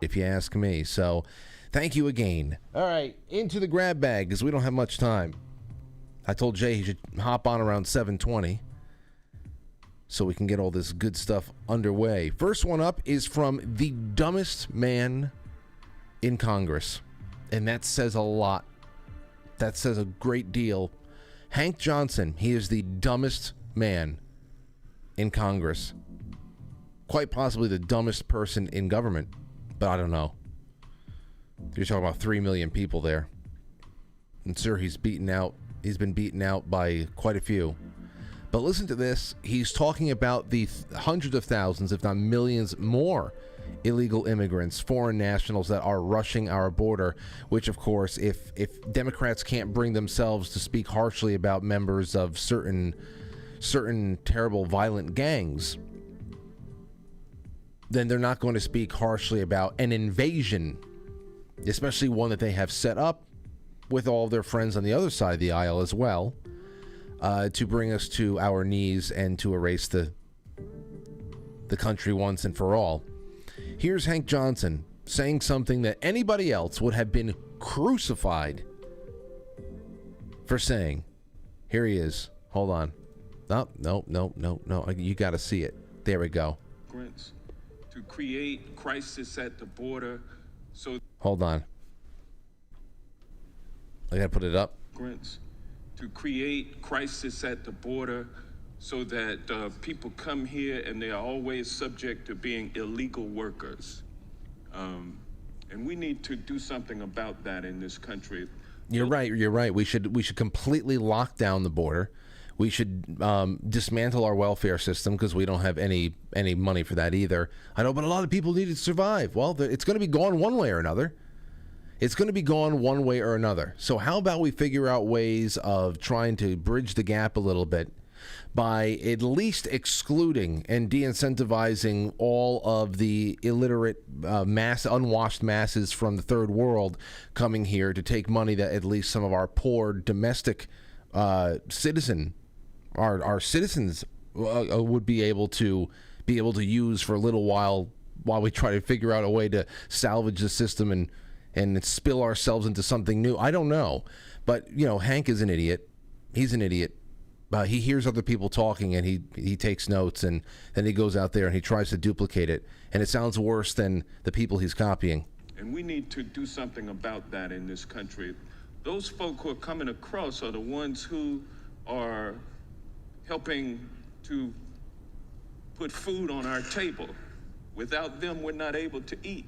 if you ask me. So thank you again. All right, into the grab bag because we don't have much time. I told Jay he should hop on around 7:20 so we can get all this good stuff underway. First one up is from the dumbest man in Congress, and that says a lot. That says a great deal. Hank Johnson, he is the dumbest man in Congress. Quite possibly the dumbest person in government, but I don't know. You're talking about 3 million people there. And sir, he's been beaten out by quite a few. But listen to this. He's talking about the hundreds of thousands, if not millions more, illegal immigrants, foreign nationals that are rushing our border, which, of course, if Democrats can't bring themselves to speak harshly about members of certain terrible violent gangs, then they're not going to speak harshly about an invasion, especially one that they have set up with all their friends on the other side of the aisle as well, to bring us to our knees and to erase the country once and for all. Here's Hank Johnson saying something that anybody else would have been crucified for saying. Here he is. Hold on. Oh, no. You got to see it. There we go. To create crisis at the border. So hold on. I got to put it up. To create crisis at the border so that people come here and they are always subject to being illegal workers. And we need to do something about that in this country. You're right. We should completely lock down the border. We should dismantle our welfare system because we don't have any money for that either. I know, but a lot of people need to survive. Well, it's going to be gone one way or another. It's going to be gone one way or another. So how about we figure out ways of trying to bridge the gap a little bit by at least excluding and de-incentivizing all of the illiterate unwashed masses from the third world coming here to take money that at least some of our poor domestic citizens would be able to use for a little while we try to figure out a way to salvage the system and spill ourselves into something new. I don't know, but Hank is an idiot. He's an idiot. He hears other people talking and he takes notes, and then he goes out there and he tries to duplicate it, and it sounds worse than the people he's copying. And we need to do something about that in this country. Those folk who are coming across are the ones who are helping to put food on our table. Without them, we're not able to eat.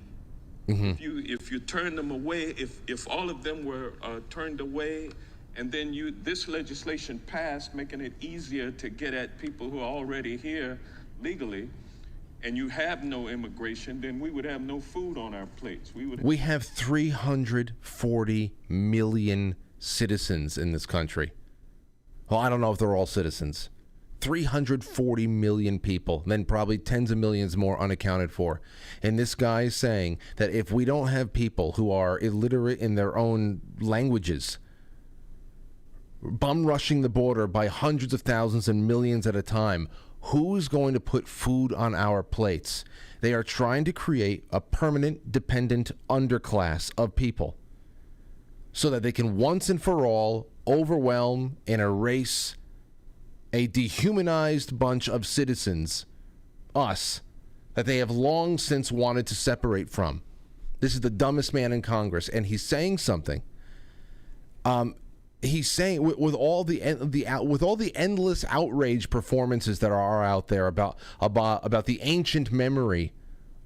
Mm-hmm. If you turn them away, if all of them were turned away, and then this legislation passed, making it easier to get at people who are already here legally, and you have no immigration, then we would have no food on our plates. We have 340 million citizens in this country. Well, I don't know if they're all citizens. 340 million people, then probably tens of millions more unaccounted for. And this guy is saying that if we don't have people who are illiterate in their own languages bum rushing the border by hundreds of thousands and millions at a time, who's going to put food on our plates? They are trying to create a permanent dependent underclass of people so that they can once and for all overwhelm and erase a dehumanized bunch of citizens, us, that they have long since wanted to separate from. This is the dumbest man in Congress, and he's saying something. He's saying with all the endless outrage performances that are out there about the ancient memory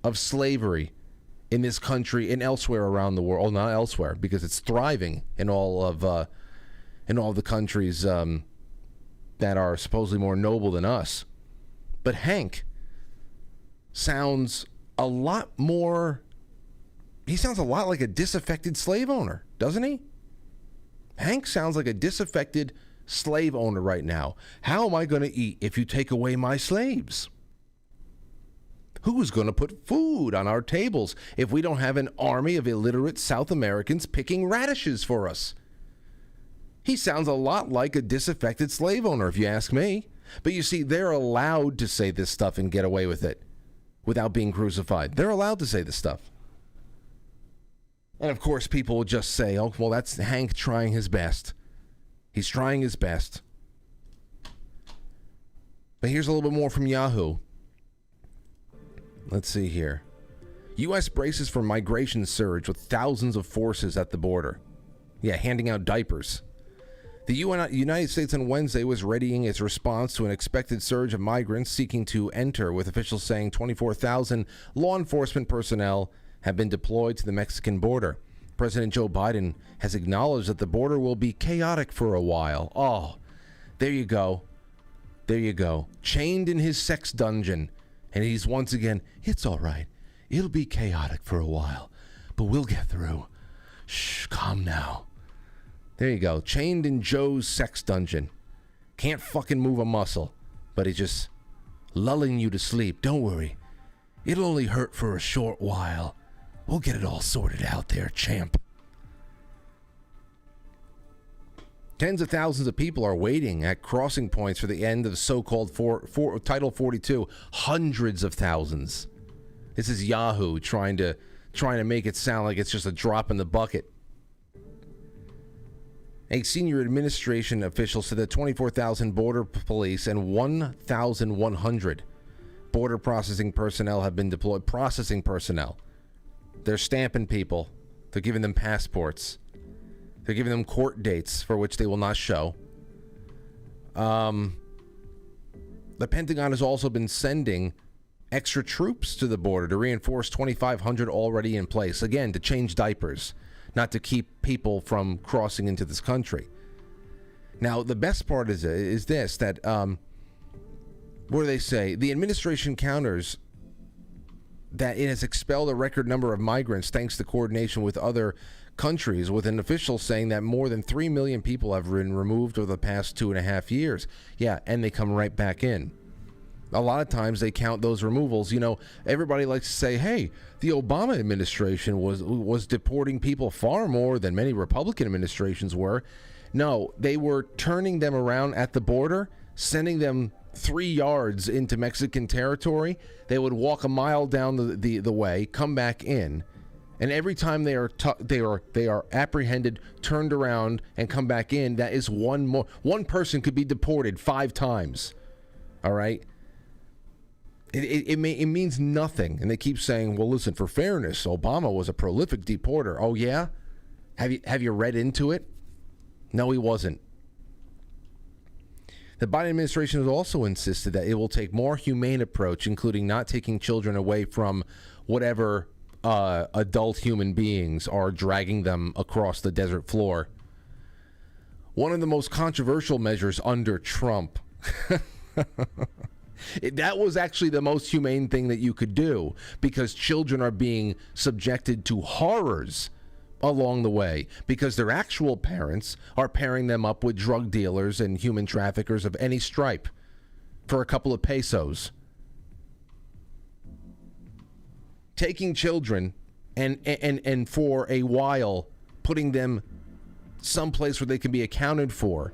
of slavery in this country and elsewhere around the world. Not elsewhere, because it's thriving in all the countries that are supposedly more noble than us. But Hank sounds a lot more. He sounds a lot like a disaffected slave owner, doesn't he? Hank sounds like a disaffected slave owner right now. How am I going to eat if you take away my slaves? Who's going to put food on our tables if we don't have an army of illiterate South Americans picking radishes for us? He sounds a lot like a disaffected slave owner, if you ask me. But you see, they're allowed to say this stuff and get away with it without being crucified. They're allowed to say this stuff. And of course, people will just say, oh, well, that's Hank trying his best. He's trying his best. But here's a little bit more from Yahoo. Let's see here. U.S. braces for migration surge with thousands of forces at the border. Yeah, handing out diapers. The United States on Wednesday was readying its response to an expected surge of migrants seeking to enter, with officials saying 24,000 law enforcement personnel have been deployed to the Mexican border. President Joe Biden has acknowledged that the border will be chaotic for a while. Oh, there you go. There you go. Chained in his sex dungeon. And he's once again, it's all right. It'll be chaotic for a while, but we'll get through. Shh, calm now. There you go. Chained in Joe's sex dungeon. Can't fucking move a muscle, but he's just lulling you to sleep. Don't worry. It'll only hurt for a short while. We'll get it all sorted out there, champ. Tens of thousands of people are waiting at crossing points for the end of the so-called Title 42. Hundreds of thousands. This is Yahoo trying to make it sound like it's just a drop in the bucket. A senior administration official said that 24,000 border police and 1,100 border processing personnel have been deployed. Processing personnel. They're stamping people. They're giving them passports. They're giving them court dates for which they will not show. The Pentagon has also been sending extra troops to the border to reinforce 2,500 already in place. Again, to change diapers, not to keep people from crossing into this country. Now, the best part is this, that, what do they say? The administration counters that it has expelled a record number of migrants thanks to coordination with other countries, with an official saying that more than 3 million people have been removed over the past 2.5 years. Yeah, and they come right back in. A lot of times they count those removals. You know, everybody likes to say, hey, the Obama administration was deporting people far more than many Republican administrations were. No, they were turning them around at the border, sending them 3 yards into Mexican territory. They would walk a mile down the way, come back in, and every time they are apprehended, turned around, and come back in, that is one more. One person could be deported 5 times. All right. It means nothing, and they keep saying, well, listen, for fairness, Obama was a prolific deporter. Oh yeah, have you read into it? No, he wasn't. The Biden administration has also insisted that it will take more humane approach, including not taking children away from whatever adult human beings are dragging them across the desert floor. One of the most controversial measures under Trump. That was actually the most humane thing that you could do, because children are being subjected to horrors along the way because their actual parents are pairing them up with drug dealers and human traffickers of any stripe for a couple of pesos. Taking children and for a while putting them someplace where they can be accounted for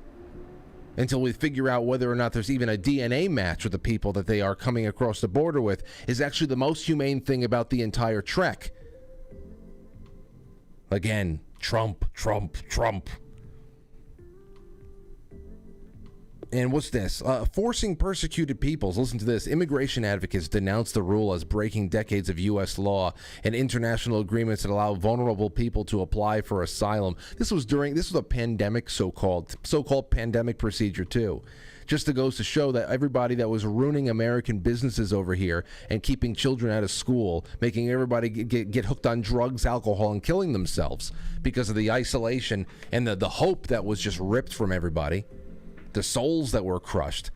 until we figure out whether or not there's even a DNA match with the people that they are coming across the border with is actually the most humane thing about the entire trek. Again, Trump. And what's this? Forcing persecuted peoples. Listen to this. Immigration advocates denounced the rule as breaking decades of U.S. law and international agreements that allow vulnerable people to apply for asylum. This was a pandemic, so-called pandemic procedure too. Just goes to show that everybody that was ruining American businesses over here and keeping children out of school, making everybody get hooked on drugs, alcohol, and killing themselves because of the isolation and the hope that was just ripped from everybody. The souls that were crushed,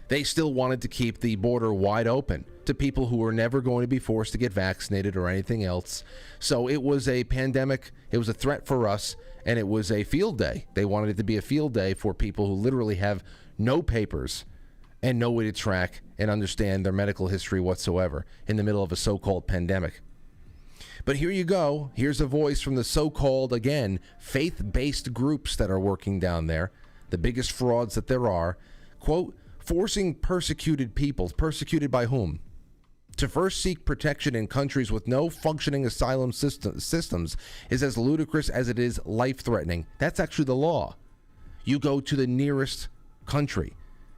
they still wanted to keep the border wide open to people who were never going to be forced to get vaccinated or anything else. So it was a pandemic, it was a threat for us, and it was a field day. They wanted it to be a field day for people who literally have no papers and no way to track and understand their medical history whatsoever in the middle of a so-called pandemic. But here you go. Here's a voice from the so-called, again, faith-based groups that are working down there. The biggest frauds that there are, quote, forcing persecuted peoples. Persecuted by whom? To first seek protection in countries with no functioning asylum systems is as ludicrous as it is life-threatening. That's actually the law. You go to the nearest country.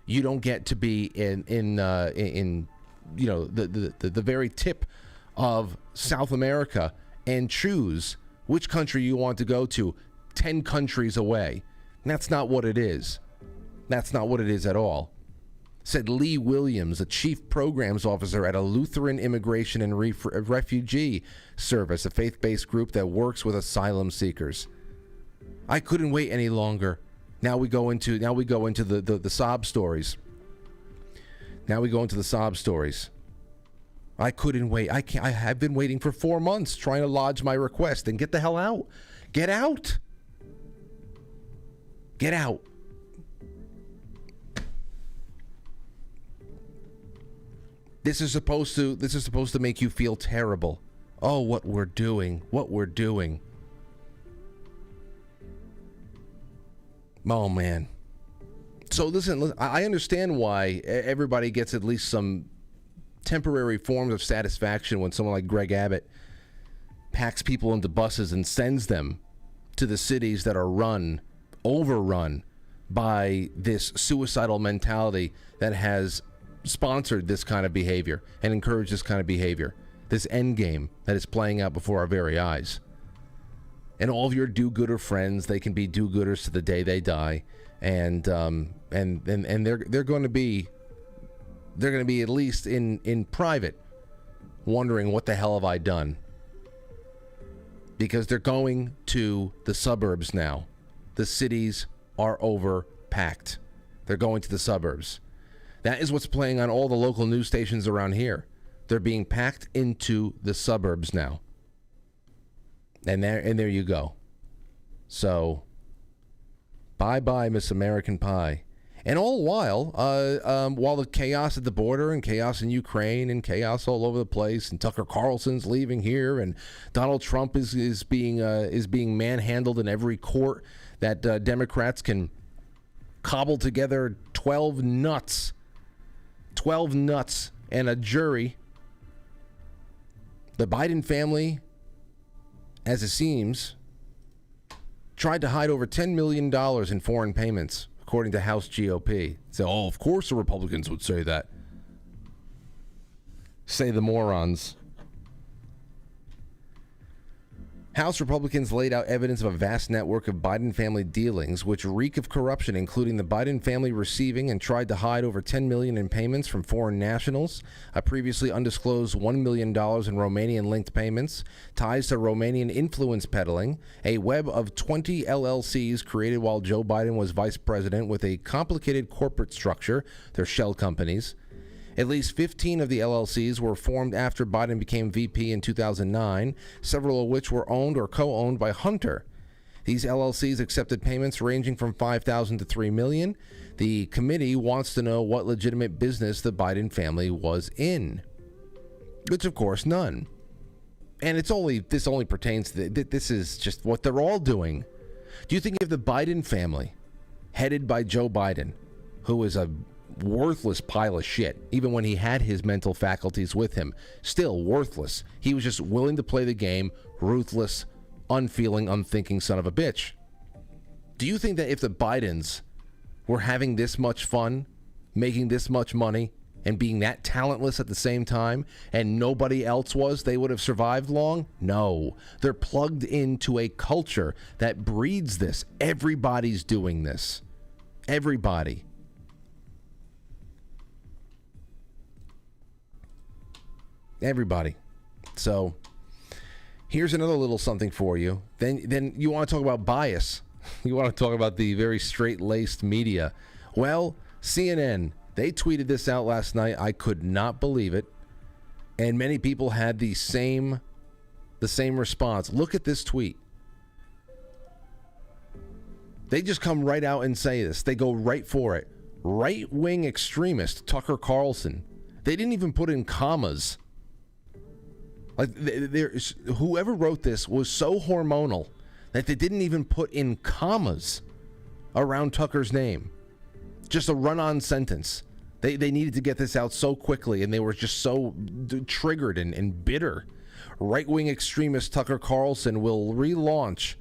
You don't get to be in you know, the very tip of South America and choose which country you want to go to 10 countries away. That's not what it is. That's not what it is at all. Said Lee Williams, a chief programs officer at a Lutheran Immigration and Refugee Service, a faith-based group that works with asylum seekers. I couldn't wait any longer. Now we go into the sob stories. Now we go into the sob stories. I couldn't wait. I have been waiting for 4 months trying to lodge my request and get the hell out. Get out. Get out. This is supposed to make you feel terrible. Oh, what we're doing. Oh, man. So listen, I understand why everybody gets at least some temporary forms of satisfaction when someone like Greg Abbott packs people into buses and sends them to the cities that are overrun by this suicidal mentality that has sponsored this kind of behavior and encouraged this kind of behavior, this end game that is playing out before our very eyes. And all of your do-gooder friends, they can be do-gooders to the day they die, and they're going to be at least in private wondering what the hell have I done, because they're going to the suburbs now. The cities are overpacked. They're going to the suburbs. That is what's playing on all the local news stations around here. They're being packed into the suburbs now. And there you go. So, bye-bye, Miss American Pie. And all while the chaos at the border and chaos in Ukraine and chaos all over the place, and Tucker Carlson's leaving here, and Donald Trump is being manhandled in every court that Democrats can cobble together 12 nuts and a jury. The Biden family, as it seems, tried to hide over $10 million in foreign payments, according to House GOP. So, of course the Republicans would say that. Say the morons. House Republicans laid out evidence of a vast network of Biden family dealings which reek of corruption, including the Biden family receiving and tried to hide over $10 million in payments from foreign nationals, a previously undisclosed $1 million in Romanian-linked payments, ties to Romanian influence peddling, a web of 20 LLCs created while Joe Biden was vice president with a complicated corporate structure, their shell companies. At least 15 of the LLCs were formed after Biden became VP in 2009, several of which were owned or co-owned by Hunter. These LLCs accepted payments ranging from $5,000 to $3 million. The committee wants to know what legitimate business the Biden family was in, which of course none. And this only pertains to this is just what they're all doing. Do you think if the Biden family, headed by Joe Biden, who is a worthless pile of shit, even when he had his mental faculties with him, still worthless. He was just willing to play the game, ruthless, unfeeling, unthinking son of a bitch. Do you think that if the Bidens were having this much fun, making this much money, and being that talentless at the same time, and nobody else was, they would have survived long? No. They're plugged into a culture that breeds this. Everybody's doing this. Everybody. Everybody. So here's another little something for you. Then you want to talk about bias. You want to talk about the very straight-laced media. Well, CNN, they tweeted this out last night. I could not believe it. And many people had the same response. Look at this tweet. They just come right out and say this. They go right for it. Right-wing extremist Tucker Carlson. They didn't even put in commas. Like, whoever wrote this was so hormonal that they didn't even put in commas around Tucker's name. Just a run-on sentence. They needed to get this out so quickly, and they were just so triggered and bitter. Right-wing extremist Tucker Carlson will relaunch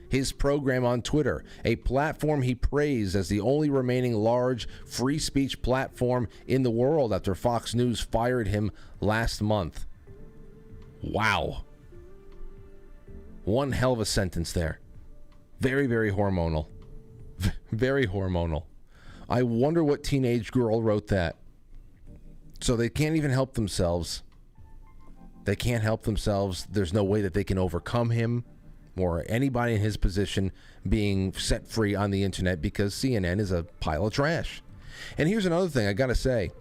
his program on Twitter, a platform he praised as the only remaining large free speech platform in the world after Fox News fired him last month. Wow. One hell of a sentence there. Very, very hormonal. Very hormonal. I wonder what teenage girl wrote that. So they can't even help themselves. They can't help themselves. There's no way that they can overcome him or anybody in his position being set free on the internet because CNN is a pile of trash. And here's another thing I got to say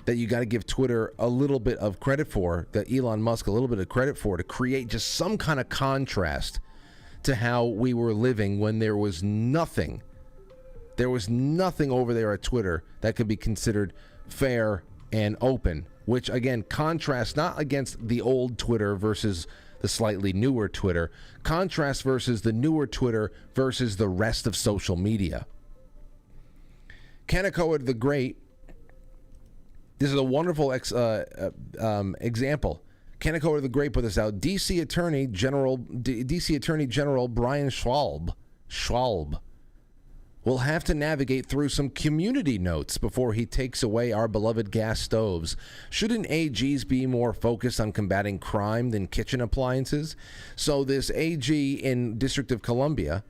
that you got to give Twitter a little bit of credit for, that Elon Musk a little bit of credit for, to create just some kind of contrast to how we were living when there was nothing. There was nothing over there at Twitter that could be considered fair and open, which again contrasts not against the old Twitter versus the slightly newer Twitter, contrast versus the newer Twitter versus the rest of social media. Kaneko the Great, this is a wonderful example. Kaneko the Great put this out. DC Attorney General Brian Schwalb will have to navigate through some community notes before he takes away our beloved gas stoves. Shouldn't AGs be more focused on combating crime than kitchen appliances? So this AG in District of Columbia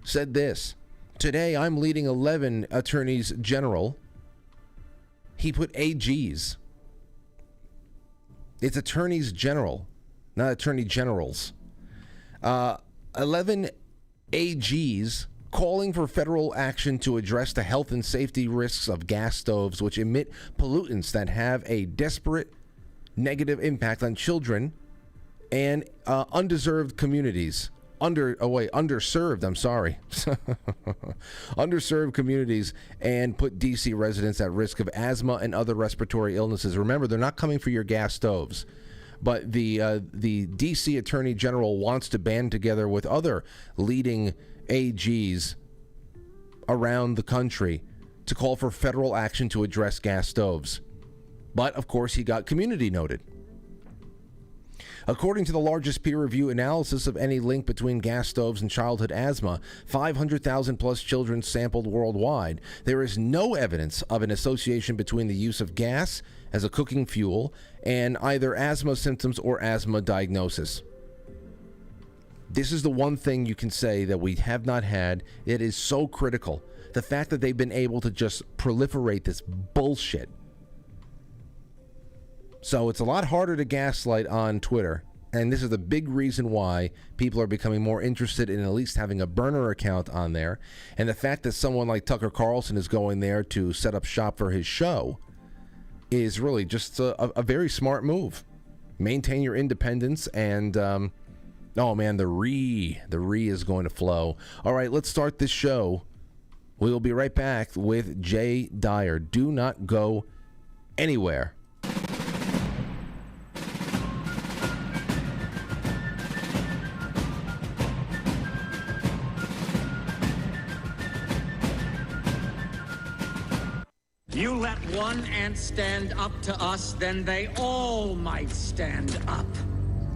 said this: today I'm leading 11 attorneys general. He put AGs. It's attorneys general, not attorney generals. 11 AGs calling for federal action to address the health and safety risks of gas stoves, which emit pollutants that have a desperate negative impact on children and undeserved communities. Underserved communities, and put DC residents at risk of asthma and other respiratory illnesses. Remember, they're not coming for your gas stoves. But the DC Attorney General wants to band together with other leading AGs around the country to call for federal action to address gas stoves. But, of course, he got community noted. According to the largest peer review analysis of any link between gas stoves and childhood asthma, 500,000 plus children sampled worldwide, there is no evidence of an association between the use of gas as a cooking fuel and either asthma symptoms or asthma diagnosis. This is the one thing you can say that we have not had. It is so critical. The fact that they've been able to just proliferate this bullshit. So it's a lot harder to gaslight on Twitter. And this is the big reason why people are becoming more interested in at least having a burner account on there. And the fact that someone like Tucker Carlson is going there to set up shop for his show is really just a very smart move. Maintain your independence and... oh man, the re is going to flow. All right, let's start this show. We will be right back with Jay Dyer. Do not go anywhere. You let one ant stand up to us, then they all might stand up.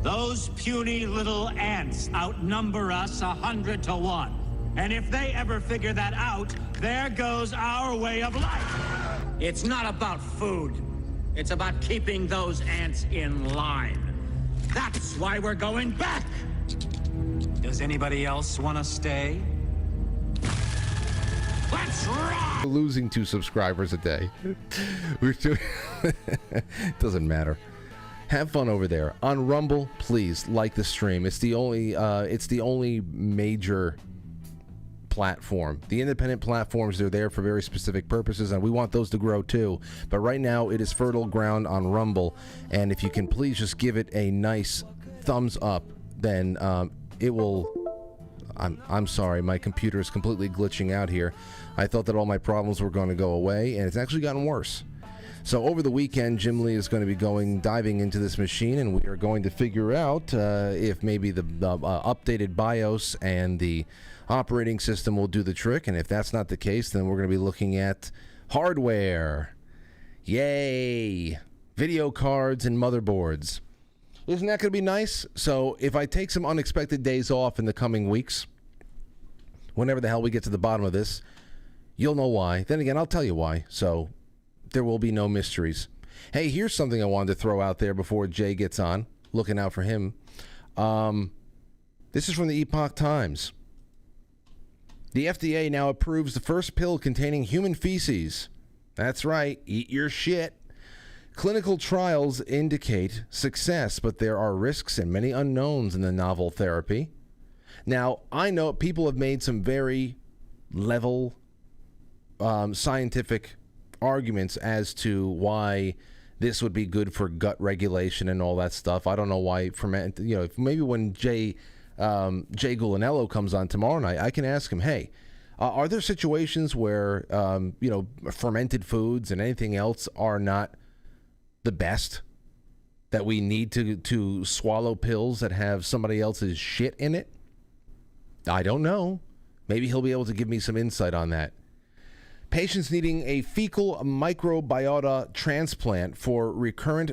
Those puny little ants outnumber us 100 to 1. And if they ever figure that out, there goes our way of life. It's not about food. It's about keeping those ants in line. That's why we're going back. Does anybody else want to stay? Let's rock! Losing 2 subscribers a day. Doesn't matter. Have fun over there on Rumble. Please like the stream. It's the only major platform. The independent platforms, they're there for very specific purposes, and we want those to grow too. But right now, it is fertile ground on Rumble, and if you can please just give it a nice thumbs up, then it will. I'm sorry, my computer is completely glitching out here. I thought that all my problems were going to go away, and it's actually gotten worse. So over the weekend, Jim Lee is going to be diving into this machine, and we are going to figure out if maybe the updated BIOS and the operating system will do the trick. And if that's not the case, then we're going to be looking at Hardware. Yay. Video cards and motherboards. Isn't that going to be nice? So if I take some unexpected days off in the coming weeks, whenever the hell we get to the bottom of this, you'll know why. Then again, I'll tell you why. So there will be no mysteries. Hey, here's something I wanted to throw out there before Jay gets on. Looking out for him. This is from the Epoch Times. The FDA now approves the first pill containing human feces. That's right. Eat your shit. Clinical trials indicate success, but there are risks and many unknowns in the novel therapy. Now, I know people have made some very level scientific arguments as to why this would be good for gut regulation and all that stuff. I don't know why maybe when Jay Gulanello comes on tomorrow night, I can ask him, hey, are there situations where fermented foods and anything else are not the best, that we need to swallow pills that have somebody else's shit in it? I don't know. Maybe he'll be able to give me some insight on that. Patients needing a fecal microbiota transplant for recurrent,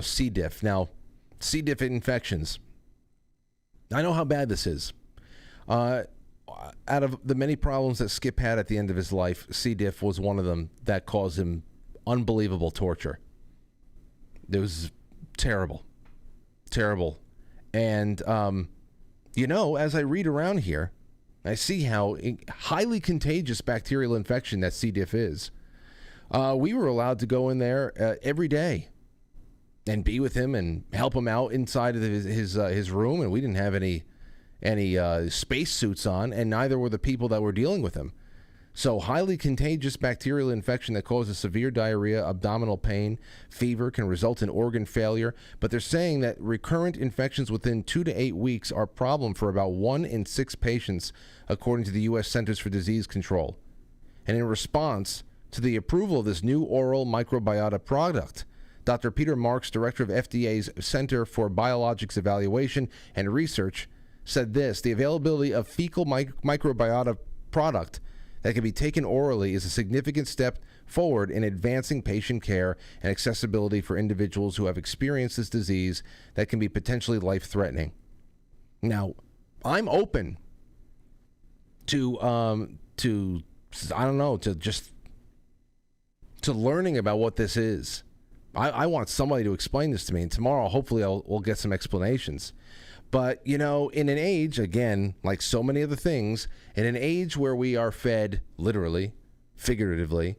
C. diff. Now, C. diff infections. I know how bad this is. Out of the many problems that Skip had at the end of his life, C. diff was one of them that caused him unbelievable torture. It was terrible. Terrible. And, as I read around here, I see how highly contagious bacterial infection that C. diff is. We were allowed to go in there every day and be with him and help him out inside of his room, and we didn't have any space suits on, and neither were the people that were dealing with him. So highly contagious bacterial infection that causes severe diarrhea, abdominal pain, fever, can result in organ failure. But they're saying that recurrent infections within 2 to 8 weeks are a problem for about 1 in 6 patients, according to the U.S. Centers for Disease Control. And in response to the approval of this new oral microbiota product, Dr. Peter Marks, director of FDA's Center for Biologics Evaluation and Research, said this: the availability of fecal microbiota product that can be taken orally is a significant step forward in advancing patient care and accessibility for individuals who have experienced this disease that can be potentially life-threatening. Now, I'm open to learning about what this is. I want somebody to explain this to me, and tomorrow hopefully we'll get some explanations. But, in an age, again, like so many other things, in an age where we are fed, literally, figuratively,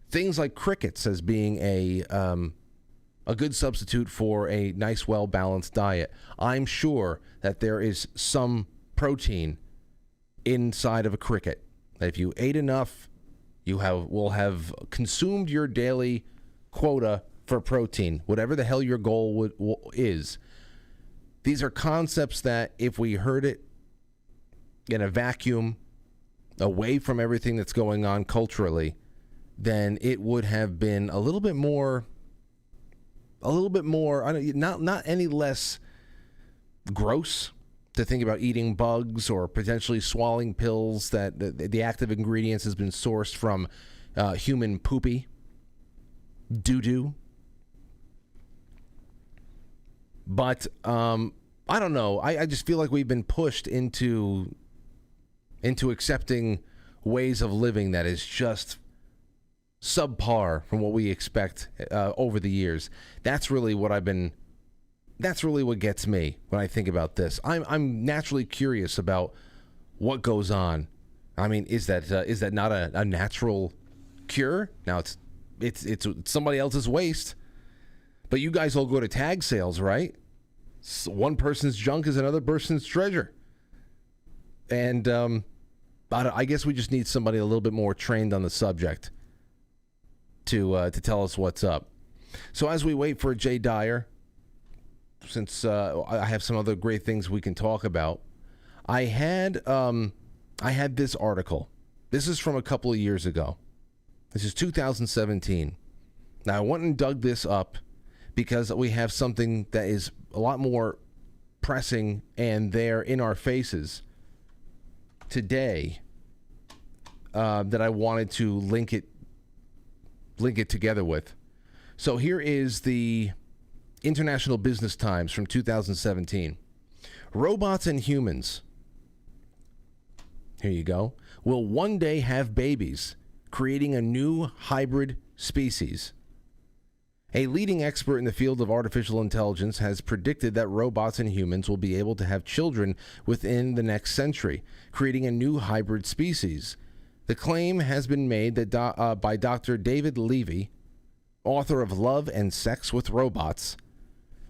things like crickets as being a good substitute for a nice, well-balanced diet, I'm sure that there is some protein inside of a cricket. That if you ate enough, you will have consumed your daily quota for protein, whatever the hell your goal is. These are concepts that if we heard it in a vacuum, away from everything that's going on culturally, then it would have been a little bit more, not any less gross to think about eating bugs or potentially swallowing pills that the active ingredients has been sourced from human poopy, doo-doo. But I don't know. I just feel like we've been pushed into accepting ways of living that is just subpar from what we expect over the years. That's really what gets me when I think about this. I'm naturally curious about what goes on. I mean, is that not a natural cure? Now it's somebody else's waste. But you guys all go to tag sales, right? One person's junk is another person's treasure. And I guess we just need somebody a little bit more trained on the subject to tell us what's up. So as we wait for Jay Dyer, since I have some other great things we can talk about, I had this article. This is from a couple of years ago. This is 2017. Now, I went and dug this up because we have something that is a lot more pressing and there in our faces today that I wanted to link it link it together with. So here is the International Business Times from 2017. Robots and humans, here you go, will one day have babies, creating a new hybrid species. A leading expert in the field of artificial intelligence has predicted that robots and humans will be able to have children within the next century, creating a new hybrid species. The claim has been made that by Dr. David Levy, author of Love and Sex with Robots.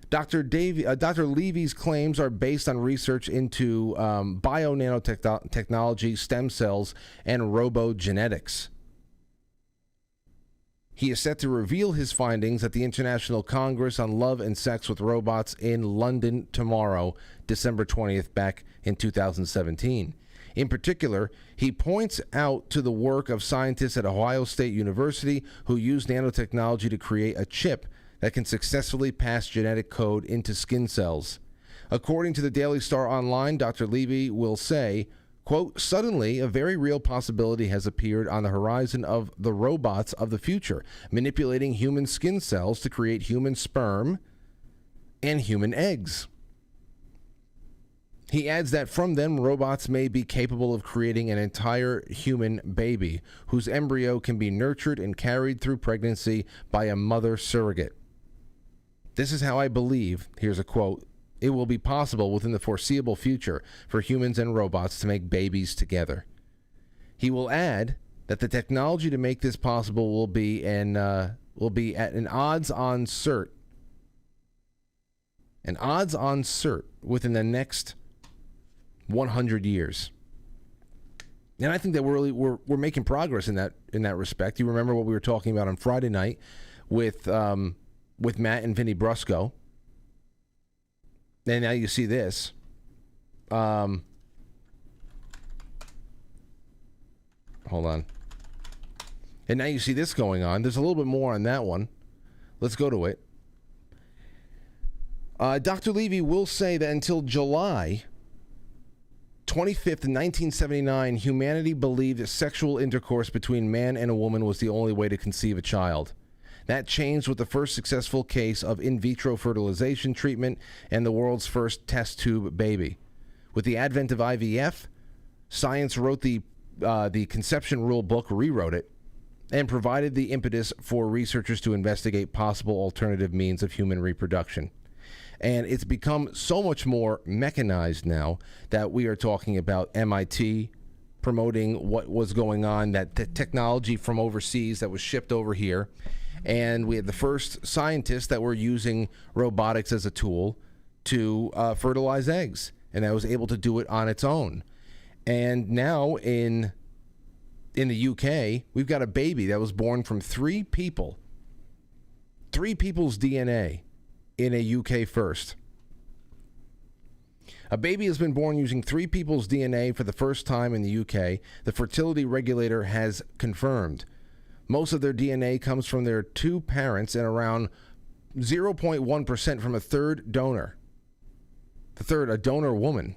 Dr. Levy's claims are based on research into bio-nanotechnology, stem cells, and robogenetics. He is set to reveal his findings at the International Congress on Love and Sex with Robots in London tomorrow, December 20th, back in 2017. In particular, he points out to the work of scientists at Ohio State University who use nanotechnology to create a chip that can successfully pass genetic code into skin cells. According to the Daily Star Online, Dr. Levy will say, quote, suddenly, a very real possibility has appeared on the horizon of the robots of the future, manipulating human skin cells to create human sperm and human eggs. He adds that from them, robots may be capable of creating an entire human baby, whose embryo can be nurtured and carried through pregnancy by a mother surrogate. This is how I believe, here's a quote, it will be possible within the foreseeable future for humans and robots to make babies together. He will add that the technology to make this possible will be at an odds-on cert within the next 100 years. And I think that we're making progress in that respect. You remember what we were talking about on Friday night with Matt and Vinny Brusco. And now you see this. Hold on. And now you see this going on. There's a little bit more on that one. Let's go to it. Dr. Levy will say that until July 25th, 1979, humanity believed that sexual intercourse between man and a woman was the only way to conceive a child. That changed with the first successful case of in vitro fertilization treatment and the world's first test tube baby. With the advent of IVF, science wrote the conception rule book, rewrote it, and provided the impetus for researchers to investigate possible alternative means of human reproduction. And it's become so much more mechanized now that we are talking about MIT promoting what was going on, that the technology from overseas that was shipped over here. And we had the first scientists that were using robotics as a tool to fertilize eggs, and that was able to do it on its own. And now in the UK, we've got a baby that was born from three people's DNA in a UK first. A baby has been born using three people's DNA for the first time in the UK. The fertility regulator has confirmed. Most of their DNA comes from their two parents and around 0.1% from a third donor. A donor woman.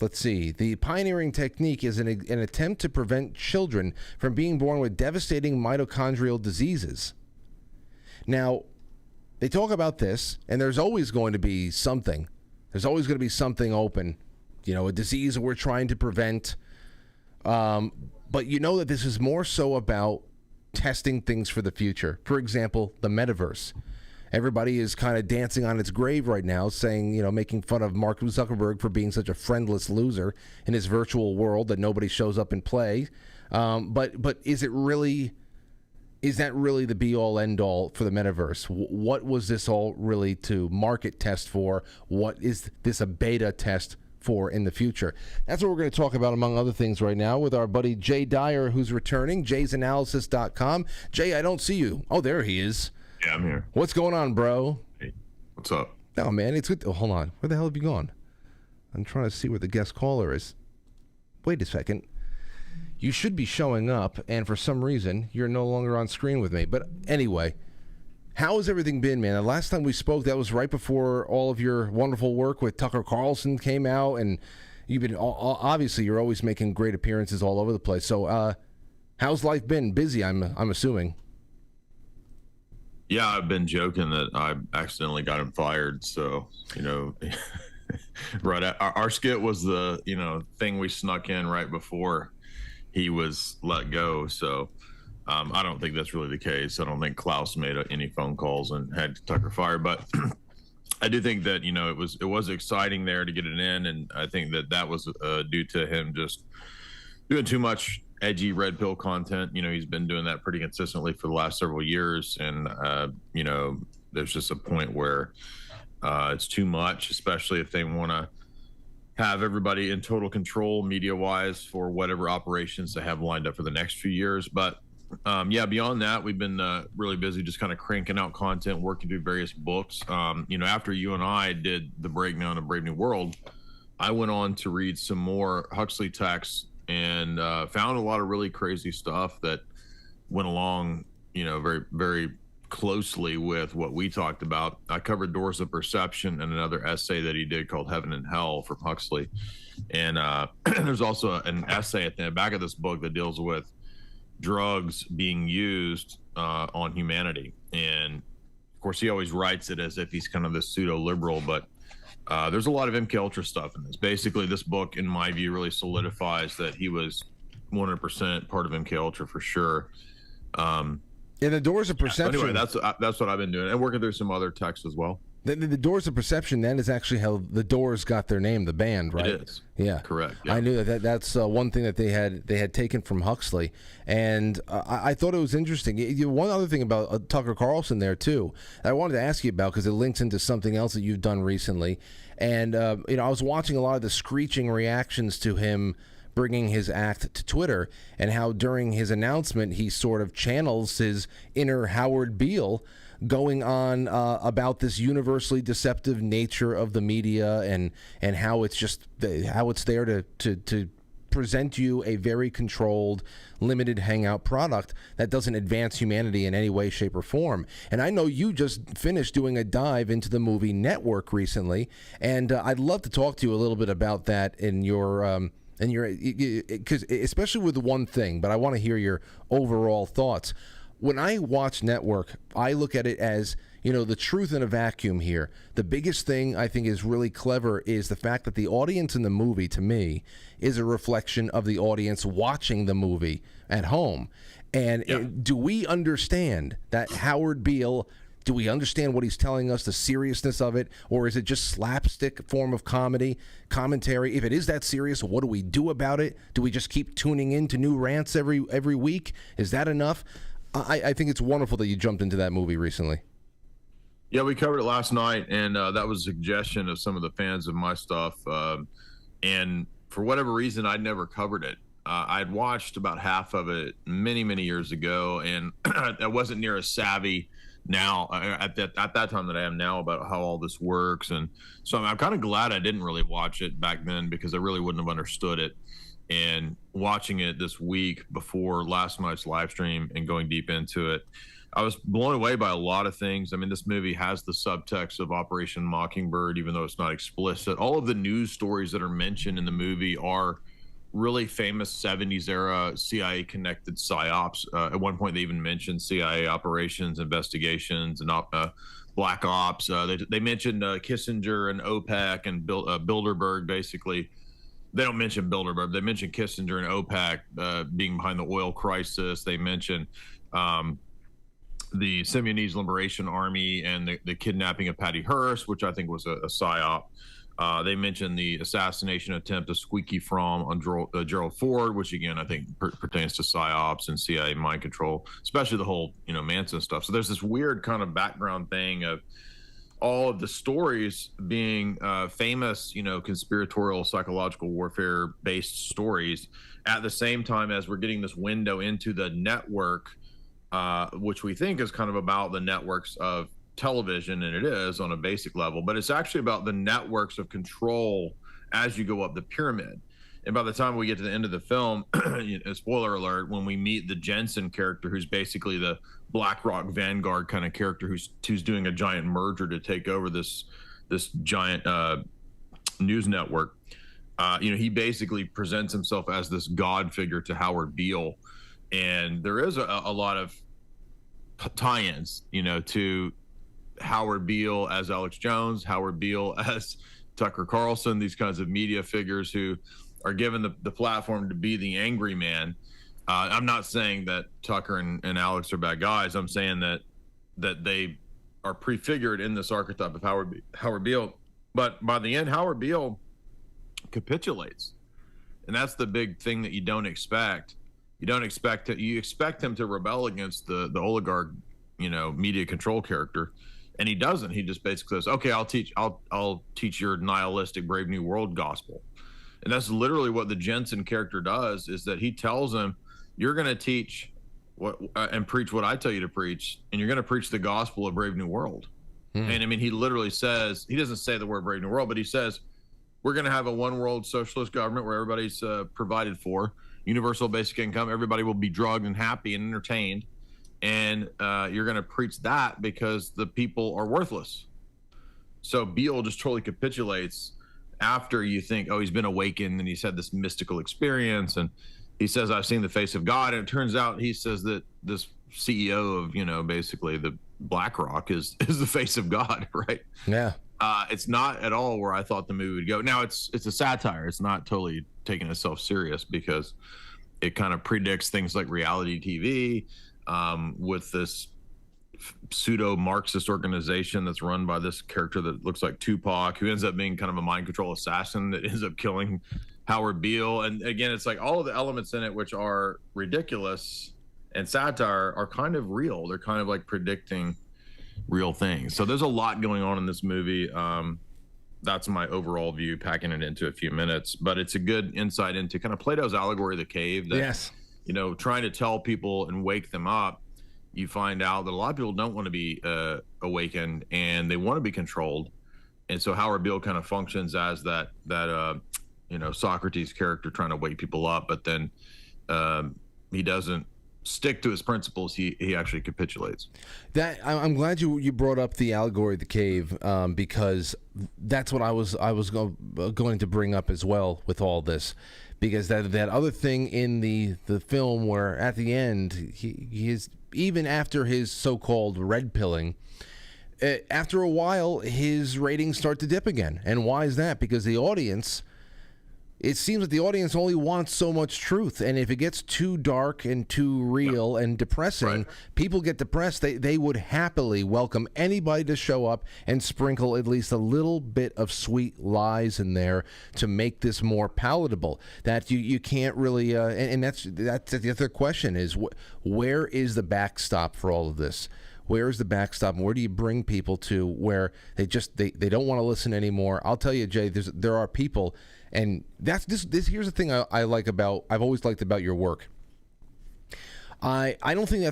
Let's see. The pioneering technique is an attempt to prevent children from being born with devastating mitochondrial diseases. Now, they talk about this, and there's always going to be something. There's always going to be something open. A disease that we're trying to prevent. But you know that this is more so about testing things for the future. For example, the metaverse. Everybody is kind of dancing on its grave right now, saying, making fun of Mark Zuckerberg for being such a friendless loser in his virtual world that nobody shows up and play. But is that really the be-all, end-all for the metaverse? What was this all really to market test for? What is this a beta test for in the future? That's what we're going to talk about, among other things, right now with our buddy Jay Dyer, who's returning, jaysanalysis.com. Jay, I don't see you. Oh, there he is. Yeah, I'm here. What's going on, bro? Hey, what's up? Oh, man, it's good. Oh, hold on. Where the hell have you gone? I'm trying to see where the guest caller is. Wait a second. You should be showing up, and for some reason, you're no longer on screen with me. But anyway, how has everything been, man? The last time we spoke, that was right before all of your wonderful work with Tucker Carlson came out, and you've been, obviously, you're always making great appearances all over the place. So, How's life been? Busy, I'm assuming. Yeah, I've been joking that I accidentally got him fired. So, right. Our skit was the, thing we snuck in right before he was let go. So I don't think that's really the case. I don't think Klaus made any phone calls and had Tucker fired. But I do think that, it was exciting there to get it in. And I think that was due to him just doing too much edgy red pill content. He's been doing that pretty consistently for the last several years. And, there's just a point where it's too much, especially if they want to have everybody in total control media wise for whatever operations they have lined up for the next few years. But beyond that, we've been really busy just kind of cranking out content, working through various books. After you and I did the breakdown of Brave New World, I went on to read some more Huxley texts and found a lot of really crazy stuff that went along, very, very closely with what we talked about. I covered Doors of Perception and another essay that he did called Heaven and Hell from Huxley. And there's also an essay at the back of this book that deals with drugs being used on humanity. And of course, he always writes it as if he's kind of this pseudo-liberal, but there's a lot of MK Ultra stuff in this. Basically, this book, in my view, really solidifies that he was 100% part of MK Ultra for sure. In the Doors of Perception. Anyway, that's what I've been doing, and working through some other texts as well. The Doors of Perception, that is actually how the Doors got their name, the band, right? It is. Yeah. Correct. Yeah. I knew that's one thing that they had taken from Huxley, and I thought it was interesting. One other thing about Tucker Carlson there, too, I wanted to ask you about, because it links into something else that you've done recently. And, I was watching a lot of the screeching reactions to him bringing his act to Twitter, and how during his announcement he sort of channels his inner Howard Beale, going on about this universally deceptive nature of the media, and how it's just how it's there to present you a very controlled, limited hangout product that doesn't advance humanity in any way, shape, or form. And I know you just finished doing a dive into the movie Network recently, and I'd love to talk to you a little bit about that in your because especially with one thing, but I want to hear your overall thoughts. When I watch Network, I look at it as, the truth in a vacuum here. The biggest thing I think is really clever is the fact that the audience in the movie, to me, is a reflection of the audience watching the movie at home. And do we understand that Howard Beale, do we understand what he's telling us, the seriousness of it, or is it just slapstick form of commentary? If it is that serious, what do we do about it? Do we just keep tuning in to new rants every week? Is that enough? I think it's wonderful that you jumped into that movie recently. Yeah, we covered it last night, and that was a suggestion of some of the fans of my stuff. And for whatever reason, I'd never covered it. I'd watched about half of it many, many years ago, and I wasn't near as savvy now at that time that I am now about how all this works. And so I'm kind of glad I didn't really watch it back then, because I really wouldn't have understood it. And watching it this week before last night's live stream and going deep into it, I was blown away by a lot of things. I mean, this movie has the subtext of Operation Mockingbird, even though it's not explicit. All of the news stories that are mentioned in the movie are really famous 70s era CIA connected psyops. At one point, they even mentioned CIA operations, investigations, and black ops. They mentioned Kissinger and OPEC and Bilderberg, basically. They don't mention Bilderberg. They mention Kissinger and OPEC being behind the oil crisis. They mention the Symbionese Liberation Army and the kidnapping of Patty Hearst, which I think was a psyop. They mentioned the assassination attempt of Squeaky Fromm on Gerald Ford, which again I think pertains to psyops and CIA mind control, especially the whole Manson stuff. So there's this weird kind of background thing of all of the stories being famous, conspiratorial psychological warfare based stories, at the same time as we're getting this window into the network, which we think is kind of about the networks of television, and it is on a basic level, but it's actually about the networks of control as you go up the pyramid. And by the time we get to the end of the film, spoiler alert, when we meet the Jensen character, who's basically the BlackRock Vanguard kind of character, who's doing a giant merger to take over this giant news network, he basically presents himself as this god figure to Howard Beale. And there is a lot of tie-ins, you know, to Howard Beale as Alex Jones, Howard Beale as Tucker Carlson, these kinds of media figures who are given the platform to be the angry man. I'm not saying that Tucker and Alex are bad guys. I'm saying that they are prefigured in this archetype of Howard Beale. But by the end, Howard Beale capitulates. And that's the big thing that you don't expect. You expect him to rebel against the oligarch, you know, media control character. And he doesn't. He just basically says, okay, I'll teach your nihilistic Brave New World gospel. And that's literally what the Jensen character does, is that he tells him, you're going to teach what and preach what I tell you to preach, and you're going to preach the gospel of Brave New World. And I mean, he literally says, he doesn't say the word Brave New World, but he says, we're going to have a one world socialist government where everybody's provided for, universal basic income, everybody will be drugged and happy and entertained. And you're going to preach that because the people are worthless. So Beale just totally capitulates after you think, oh, he's been awakened and he's had this mystical experience. And he says, I've seen the face of God. And it turns out he says that this CEO of, you know, basically the BlackRock is the face of God, right? Yeah. It's not at all where I thought the movie would go. Now it's a satire. It's not totally taking itself serious because it kind of predicts things like reality TV, with this pseudo Marxist organization that's run by this character that looks like Tupac, who ends up being kind of a mind control assassin that ends up killing Howard Beale. And again, it's like all of the elements in it, which are ridiculous and satire, are kind of real. They're kind of like predicting real things. So there's a lot going on in this movie. That's my overall view, packing it into a few minutes, but it's a good insight into kind of Plato's allegory of the cave that, Yes. you know, trying to tell people and wake them up. You find out that a lot of people don't want to be awakened and they want to be controlled. And so Howard Beale kind of functions as that you know, Socrates character trying to wake people up, but then he doesn't stick to his principles. He actually capitulates. That I'm glad you brought up the allegory of the cave, because that's what I was going to bring up as well with all this, because that other thing in the film where at the end he is, even after his so-called red pilling, after a while his ratings start to dip again. And why is that? Because the audience, it seems that the audience only wants so much truth, and if it gets too dark and too real and depressing, people get depressed. They would happily welcome anybody to show up and sprinkle at least a little bit of sweet lies in there to make this more palatable. That you can't really, and that's the other question is, where is the backstop for all of this? Where is the backstop? And where do you bring people to where they don't want to listen anymore? I'll tell you, Jay, there are people. And that's this. Here's the thing I've always liked about your work. I don't think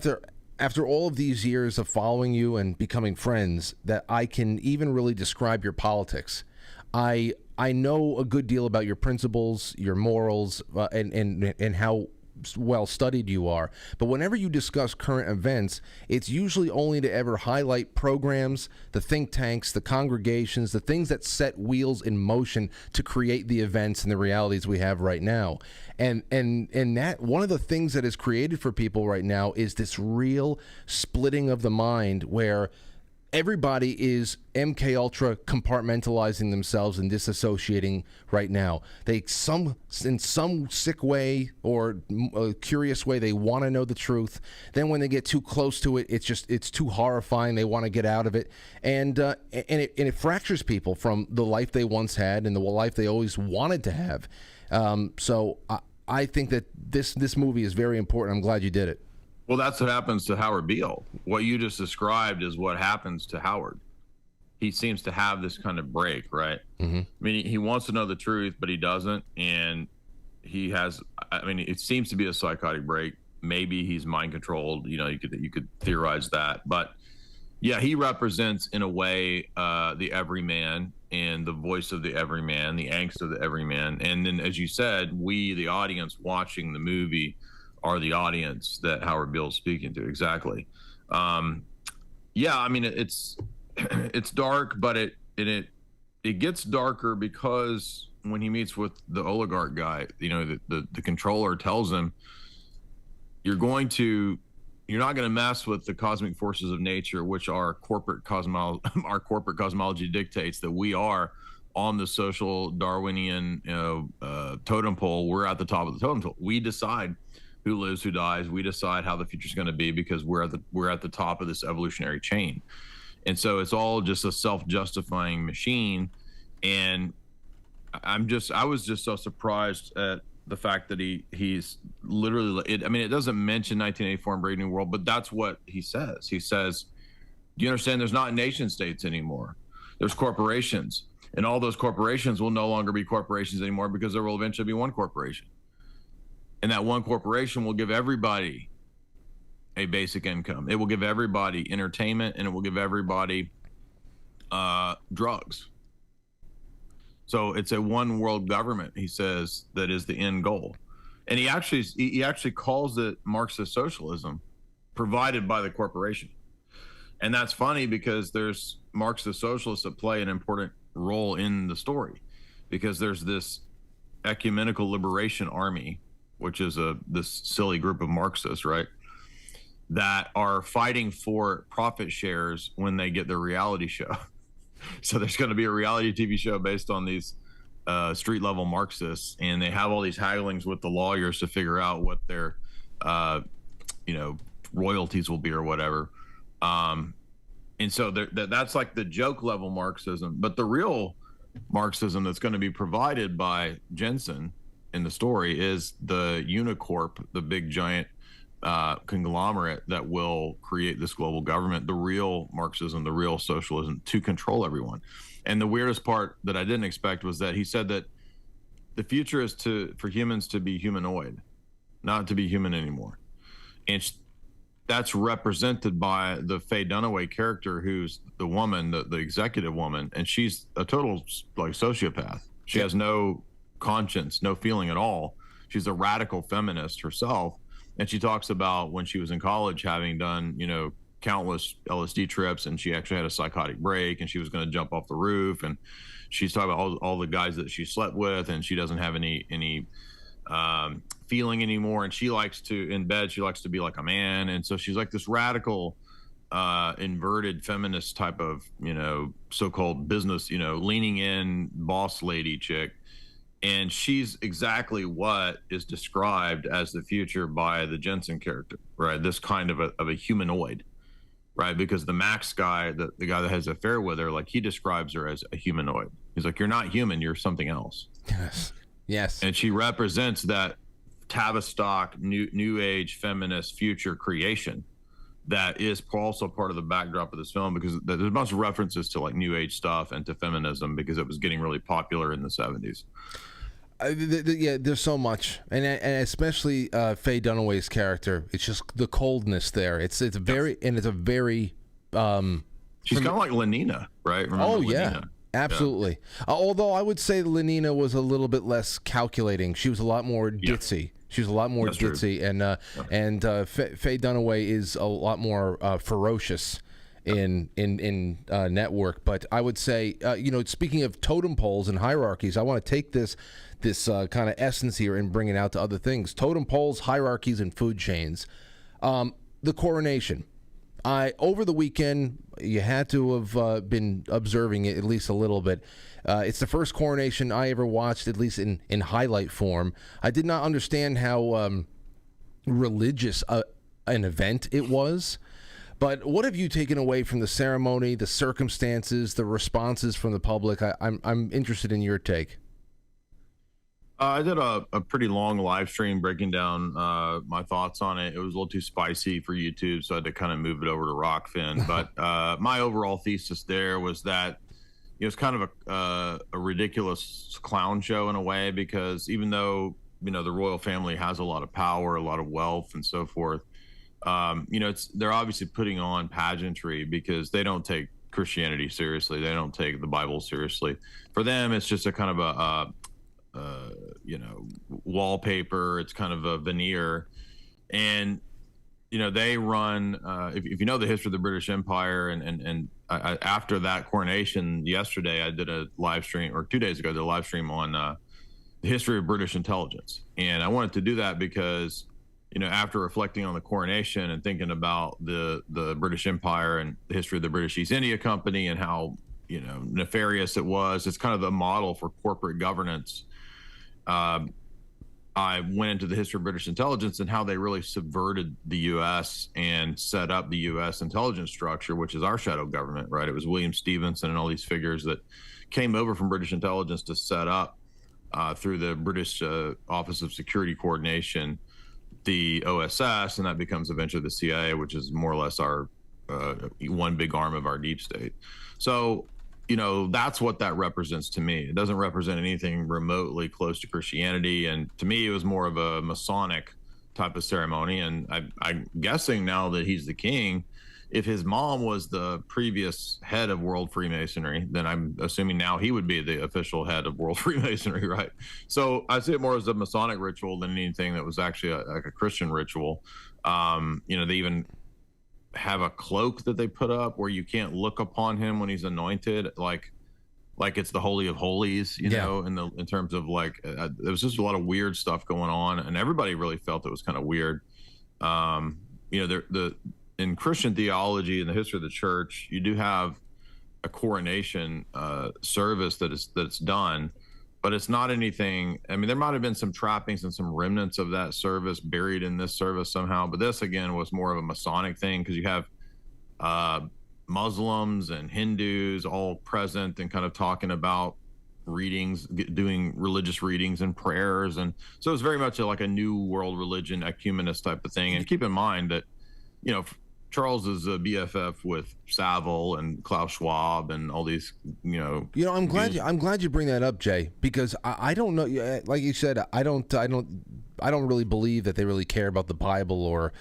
after all of these years of following you and becoming friends that I can even really describe your politics. I know a good deal about your principles, your morals, and how well studied you are, but whenever you discuss current events, it's usually only to ever highlight programs, the think tanks, the congregations, the things that set wheels in motion to create the events and the realities we have right now. And that one of the things that is created for people right now is this real splitting of the mind where everybody is MK Ultra compartmentalizing themselves and disassociating right now. In some sick way or a curious way, they want to know the truth. Then when they get too close to it, it's too horrifying. They want to get out of it, and it fractures people from the life they once had and the life they always wanted to have. So I think that this movie is very important. I'm glad you did it. Well, that's what happens to Howard Beale. What you just described is what happens to Howard. He seems to have this kind of break, right? Mm-hmm. I mean, he wants to know the truth, but he doesn't. And it seems to be a psychotic break. Maybe he's mind controlled. You know, you could theorize that. But yeah, he represents in a way the everyman and the voice of the everyman, the angst of the everyman. And then, as you said, we, the audience watching the movie, are the audience that Howard Beale's speaking to. Exactly. Yeah, I mean, it's dark, but it gets darker because when he meets with the oligarch guy, you know, the controller tells him, you're not going to mess with the cosmic forces of nature, which our corporate cosmology dictates that we are on the social Darwinian totem pole. We're at the top of the totem pole. We decide who lives, who dies. We decide how the future is going to be because we're at the top of this evolutionary chain. And so it's all just a self-justifying machine. And I was just so surprised at the fact that he's literally, it doesn't mention 1984 and Brave New World, but that's what he says. He says, do you understand there's not nation states anymore? There's corporations, and all those corporations will no longer be corporations anymore because there will eventually be one corporation. And that one corporation will give everybody a basic income. It will give everybody entertainment, and it will give everybody drugs. So it's a one world government, he says, that is the end goal. And he actually calls it Marxist socialism provided by the corporation. And that's funny because there's Marxist socialists that play an important role in the story, because there's this ecumenical liberation army, which is this silly group of Marxists, right, that are fighting for profit shares when they get their reality show. So there's going to be a reality TV show based on these street level Marxists, and they have all these hagglings with the lawyers to figure out what their royalties will be or whatever. And so that's like the joke level Marxism, but the real Marxism that's going to be provided by Jensen in the story is the Unicorp, the big giant conglomerate that will create this global government, the real Marxism, the real socialism to control everyone. And the weirdest part that I didn't expect was that he said that the future is for humans to be humanoid, not to be human anymore. And that's represented by the Faye Dunaway character, who's the woman, the executive woman, and she's a total sociopath. She has no conscience, no feeling at all. She's a radical feminist herself. And she talks about when she was in college having done, countless LSD trips, and she actually had a psychotic break, and she was going to jump off the roof. And she's talking about all the guys that she slept with, and she doesn't have any feeling anymore. And she likes to, in bed, she likes to be like a man. And so she's like this radical, inverted feminist type of, so-called business, leaning in boss lady chick. And she's exactly what is described as the future by the Jensen character, right? This kind of a humanoid, right? Because the Max guy, the guy that has an affair with her, he describes her as a humanoid. He's like, you're not human, you're something else. Yes. And she represents that Tavistock, new age feminist future creation that is also part of the backdrop of this film, because there's a bunch of references to new age stuff and to feminism because it was getting really popular in the 70s. Yeah, there's so much, and especially Faye Dunaway's character. It's just the coldness there. It's a very she's kind of like Lenina, right? Remember Lenina? Absolutely. Yeah. Although I would say Lenina was a little bit less calculating. She was a lot more ditzy. She was a lot more ditzy, true. and Faye Dunaway is a lot more ferocious in Network. But I would say, speaking of totem poles and hierarchies, I want to take this kind of essence here and bring it out to other things. Totem poles, hierarchies, and food chains. The coronation. Over the weekend, you had to have been observing it at least a little bit. It's the first coronation I ever watched, at least in highlight form. I did not understand how religious an event it was. But what have you taken away from the ceremony, the circumstances, the responses from the public? I'm interested in your take. I did a pretty long live stream breaking down my thoughts on it. It was a little too spicy for YouTube, so I had to kind of move it over to Rockfin. But my overall thesis there was that it's kind of a ridiculous clown show in a way, because even though the royal family has a lot of power, a lot of wealth, and so forth, they're obviously putting on pageantry because they don't take Christianity seriously. They don't take the Bible seriously. For them, it's just a kind of a wallpaper. It's kind of a veneer. And, they run, if you know the history of the British Empire, and I, after that coronation yesterday, I did a live stream, or 2 days ago, I did a live stream on the history of British intelligence. And I wanted to do that because, after reflecting on the coronation and thinking about the British Empire and the history of the British East India Company and how, nefarious it was, it's kind of the model for corporate governance. I went into the history of British intelligence and how they really subverted the U.S. and set up the U.S. intelligence structure, which is our shadow government, right? It was William Stevenson and all these figures that came over from British intelligence to set up through the British Office of Security Coordination, the OSS, and that becomes eventually the CIA, which is more or less our one big arm of our deep state. So, that's what that represents to me. It doesn't represent anything remotely close to Christianity. And to me, it was more of a Masonic type of ceremony. And I'm guessing now that he's the king, if his mom was the previous head of World Freemasonry, then I'm assuming now he would be the official head of World Freemasonry, right? So I see it more as a Masonic ritual than anything that was actually like a Christian ritual. They even have a cloak that they put up where you can't look upon him when he's anointed, like it's the Holy of Holies, in terms of there was just a lot of weird stuff going on, and everybody really felt it was kind of weird. In Christian theology and the history of the church, you do have a coronation service that's done, but it's not anything. I mean, there might have been some trappings and some remnants of that service buried in this service somehow, but this again was more of a Masonic thing, because you have Muslims and Hindus all present and kind of talking about readings, doing religious readings and prayers, and so it's very much like a new world religion, ecumenist type of thing. And keep in mind that Charles is a BFF with Savile and Klaus Schwab and all these, I'm glad you bring that up, Jay, because I don't know. Like you said, I don't really believe that they really care about the Bible or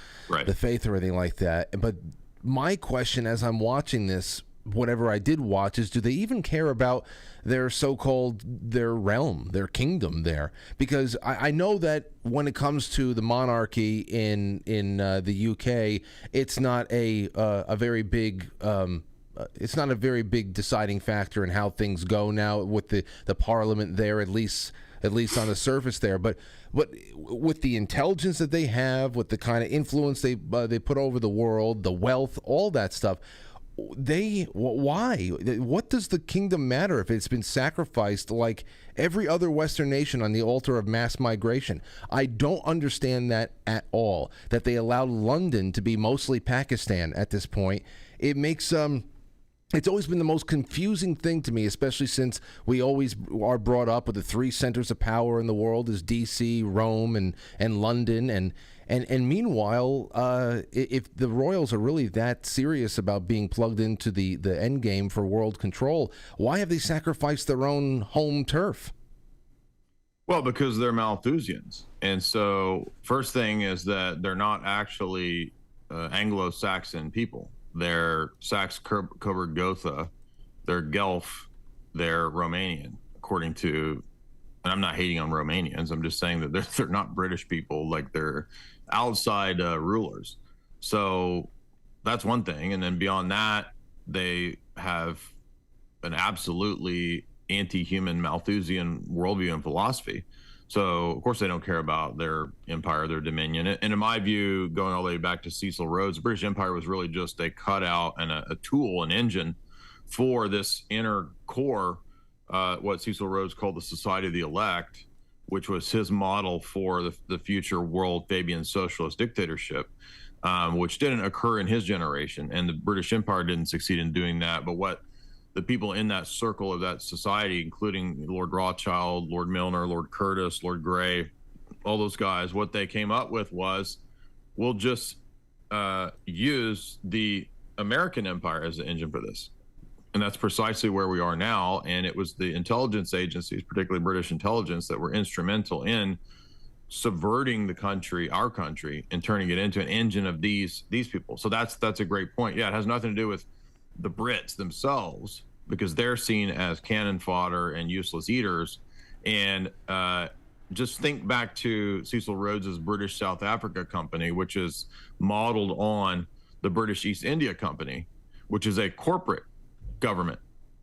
the faith or anything like that. But my question, as I'm watching this, whatever I did watch, is do they even care about their their realm, their kingdom there? Because I know that when it comes to the monarchy in the UK, it's not a very big it's not a very big deciding factor in how things go now with the parliament there, at least on the surface there. But with the intelligence that they have, with the kind of influence they put over the world, the wealth, all that stuff, why? What does the kingdom matter if it's been sacrificed like every other Western nation on the altar of mass migration? I don't understand that at all, that they allowed London to be mostly Pakistan at this point. It makes it's always been the most confusing thing to me, especially since we always are brought up with the three centers of power in the world is DC, Rome, and London. And meanwhile, if the royals are really that serious about being plugged into the end game for world control, why have they sacrificed their own home turf? Well, because they're Malthusians. And so first thing is that they're not actually Anglo-Saxon people. They're Saxe-Coburg Gotha, they're Guelph, they're Romanian, according to, and I'm not hating on Romanians, I'm just saying that they're not British people, like they're outside rulers. So that's one thing. And then beyond that, they have an absolutely anti-human Malthusian worldview and philosophy. So, of course, they don't care about their empire, their dominion. And in my view, going all the way back to Cecil Rhodes, the British Empire was really just a cutout and a tool, an engine for this inner core, what Cecil Rhodes called the Society of the Elect, which was his model for the future world Fabian socialist dictatorship, which didn't occur in his generation. And the British Empire didn't succeed in doing that. But what the people in that circle of that society, including Lord Rothschild, Lord Milner, Lord Curtis, Lord Grey, all those guys, what they came up with was, we'll just use the American empire as the engine for this. And that's precisely where we are now. And it was the intelligence agencies, particularly British intelligence, that were instrumental in subverting the country, our country, and turning it into an engine of these people. So that's a great point. Yeah, it has nothing to do with the Brits themselves, because they're seen as cannon fodder and useless eaters. And just think back to Cecil Rhodes's British South Africa Company, which is modeled on the British East India Company, which is a corporate government,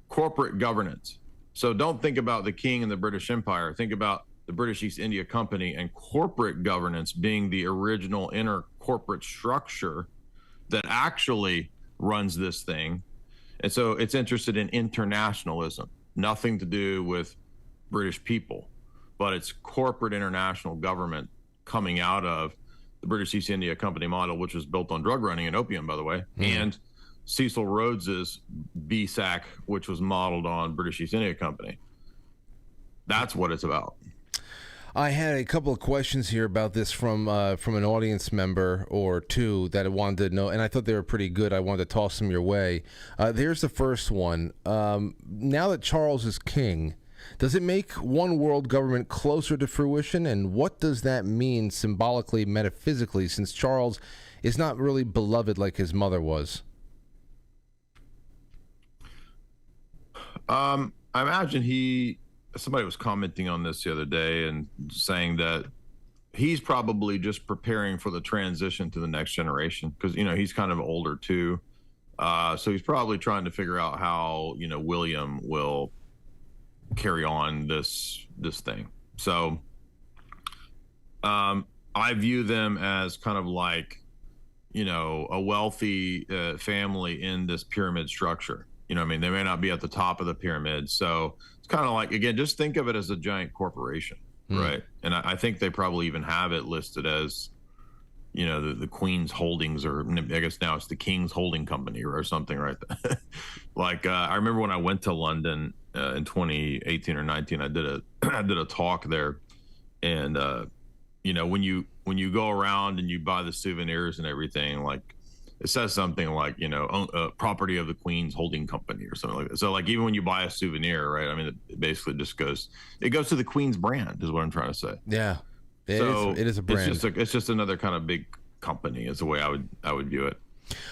corporate governance. So don't think about the king and the British Empire. Think about the British East India Company and corporate governance being the original inner corporate structure that actually runs this thing. And so it's interested in internationalism, nothing to do with British people, but it's corporate international government coming out of the British East India Company model, which was built on drug running and opium, by the way, and Cecil Rhodes's BSAC, which was modeled on British East India Company. That's what it's about. I had a couple of questions here about this from an audience member or two that I wanted to know, and I thought they were pretty good. I wanted to toss them your way. There's the first one. Now that Charles is king, does it make one world government closer to fruition, and what does that mean symbolically, metaphysically, since Charles is not really beloved like his mother was? I imagine somebody was commenting on this the other day and saying that he's probably just preparing for the transition to the next generation because, he's kind of older too. So he's probably trying to figure out how, William will carry on this thing. So I view them as kind of like, a wealthy family in this pyramid structure. They may not be at the top of the pyramid. So it's kind of like, again, just think of it as a giant corporation, right? And I think they probably even have it listed as, the Queen's Holdings, or I guess now it's the King's Holding Company or something, right? Like, I remember when I went to London in 2018 or 19, I did a talk there. And, when you go around and you buy the souvenirs and everything, like, it says something like, property of the Queen's Holding Company or something like that. So like, even when you buy a souvenir, right? I mean, it basically just goes to the Queen's brand is what I'm trying to say. Yeah. It is a brand. It's just another kind of big company is the way I would view it.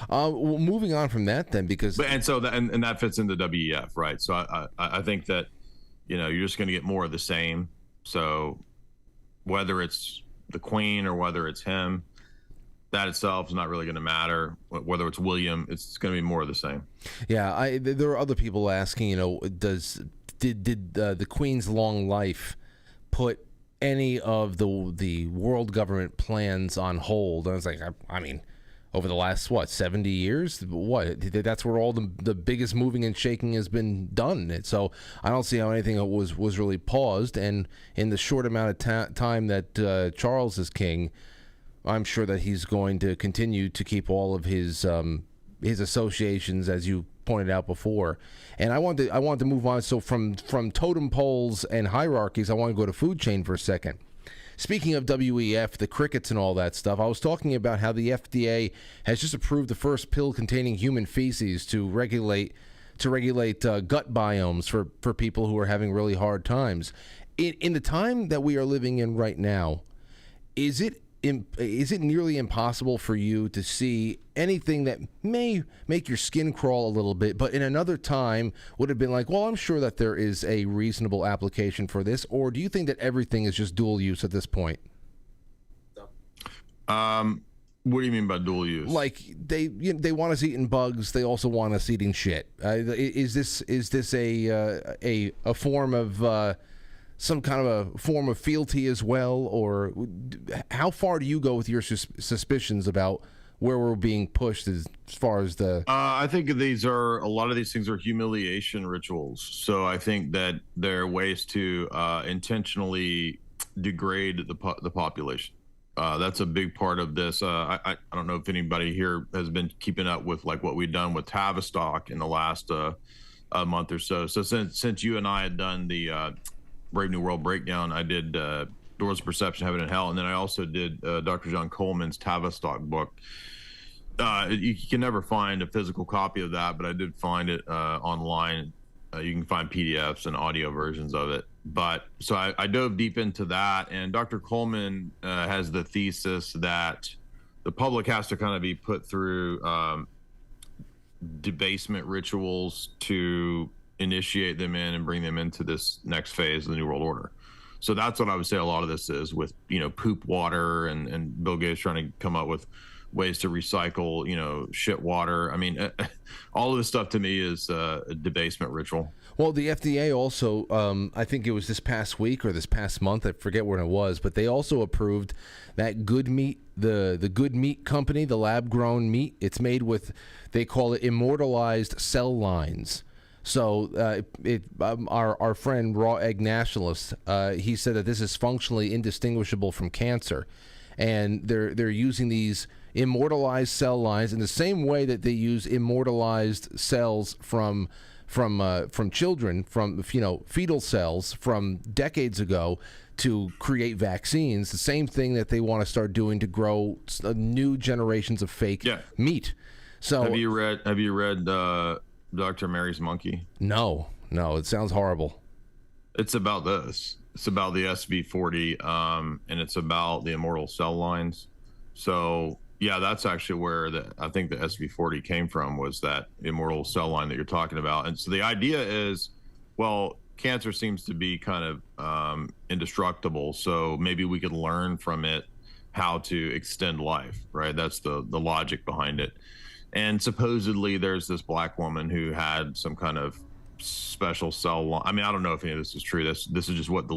Well, moving on from that then, because that fits into WEF, right? So I think that, you're just going to get more of the same. So whether it's the Queen or whether it's him, that itself is not really going to matter. Whether it's William, it's going to be more of the same. Yeah, there are other people asking, did the Queen's long life put any of the world government plans on hold? And I was like, I mean, over the last 70 years, that's where all the biggest moving and shaking has been done. So I don't see how anything was really paused. And in the short amount of time that Charles is king, I'm sure that he's going to continue to keep all of his associations, as you pointed out before. And I want to move on. So from totem poles and hierarchies, I want to go to food chain for a second. Speaking of WEF, the crickets and all that stuff, I was talking about how the FDA has just approved the first pill containing human feces to regulate gut biomes for people who are having really hard times. In the time that we are living in right now, is it nearly impossible for you to see anything that may make your skin crawl a little bit, but in another time would have been like, well, I'm sure that there is a reasonable application for this? Or do you think that everything is just dual use at this point? What do you mean by dual use? Like they want us eating bugs, they also want us eating shit. Is this a form of some kind of a form of fealty as well, or how far do you go with your suspicions about where we're being pushed as far as the? I think a lot of these things are humiliation rituals. So I think that they're ways to intentionally degrade the population. That's a big part of this. I don't know if anybody here has been keeping up with like what we've done with Tavistock in the last month or so. So since you and I had done the Brave New World breakdown, I did Doors of Perception, Heaven and Hell, and then I also did Dr. John Coleman's Tavistock book. You can never find a physical copy of that, but I did find it online. You can find PDFs and audio versions of it. But so I dove deep into that, and Dr. Coleman has the thesis that the public has to kind of be put through debasement rituals to initiate them in and bring them into this next phase of the New World Order. So that's what I would say a lot of this is with, poop water and Bill Gates trying to come up with ways to recycle, shit water. I mean, all of this stuff to me is a debasement ritual. Well, the FDA also, I think it was this past week or this past month, I forget when it was, but they also approved that Good Meat, the Good Meat Company, the lab-grown meat. It's made with, they call it immortalized cell lines. So our friend Raw Egg Nationalist, he said that this is functionally indistinguishable from cancer, and they're using these immortalized cell lines in the same way that they use immortalized cells from children, from fetal cells from decades ago to create vaccines. The same thing that they want to start doing to grow new generations of fake meat. So have you read Dr. Mary's Monkey? No, it sounds horrible. It's about this. It's about the SV40, and it's about the immortal cell lines. So yeah, that's actually where I think the SV40 came from, was that immortal cell line that you're talking about. And so the idea is, well, cancer seems to be kind of indestructible, so maybe we could learn from it how to extend life, right? That's the logic behind it. And supposedly there's this black woman who had some kind of special cell line. I mean, I don't know if any of this is true. This is just what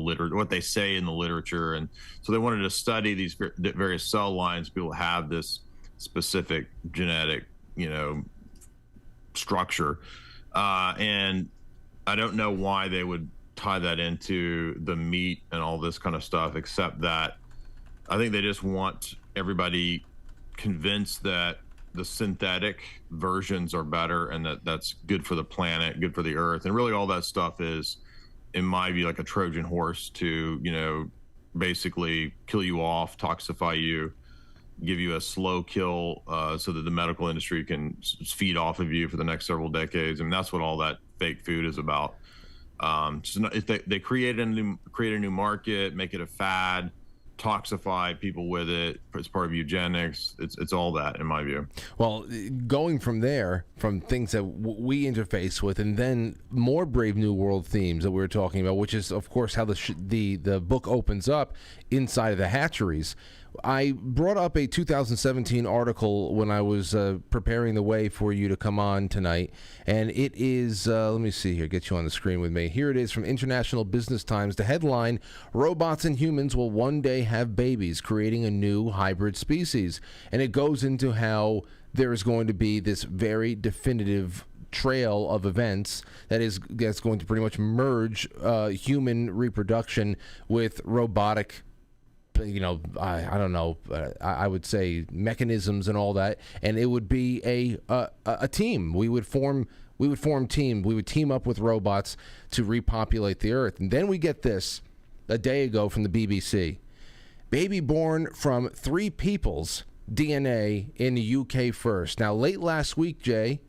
they say in the literature. And so they wanted to study these various cell lines. People have this specific genetic, structure. And I don't know why they would tie that into the meat and all this kind of stuff, except that I think they just want everybody convinced that the synthetic versions are better, and that's good for the planet, good for the earth. And really all that stuff is, in my view, like a Trojan horse to, basically kill you off, toxify you, give you a slow kill, so that the medical industry can feed off of you for the next several decades. I mean, that's what all that fake food is about. So if they create a new market, make it a fad, toxify people with it as part of eugenics. It's all that, in my view. Well, going from there, from things that we interface with, and then more Brave New World themes that we were talking about, which is, of course, how the book opens up inside of the hatcheries. I brought up a 2017 article when I was preparing the way for you to come on tonight, and it is, let me see here, get you on the screen with me. Here it is from International Business Times. The headline, Robots and Humans Will One Day Have Babies, Creating a New Hybrid Species. And it goes into how there is going to be this very definitive trail of events that's going to pretty much merge human reproduction with robotic, I don't know, I would say mechanisms and all that, and it would be a team. We would form team. We would team up with robots to repopulate the earth. And then we get this a day ago from the BBC. Baby born from 3 people's DNA in the UK first. Now, late last week, Jay,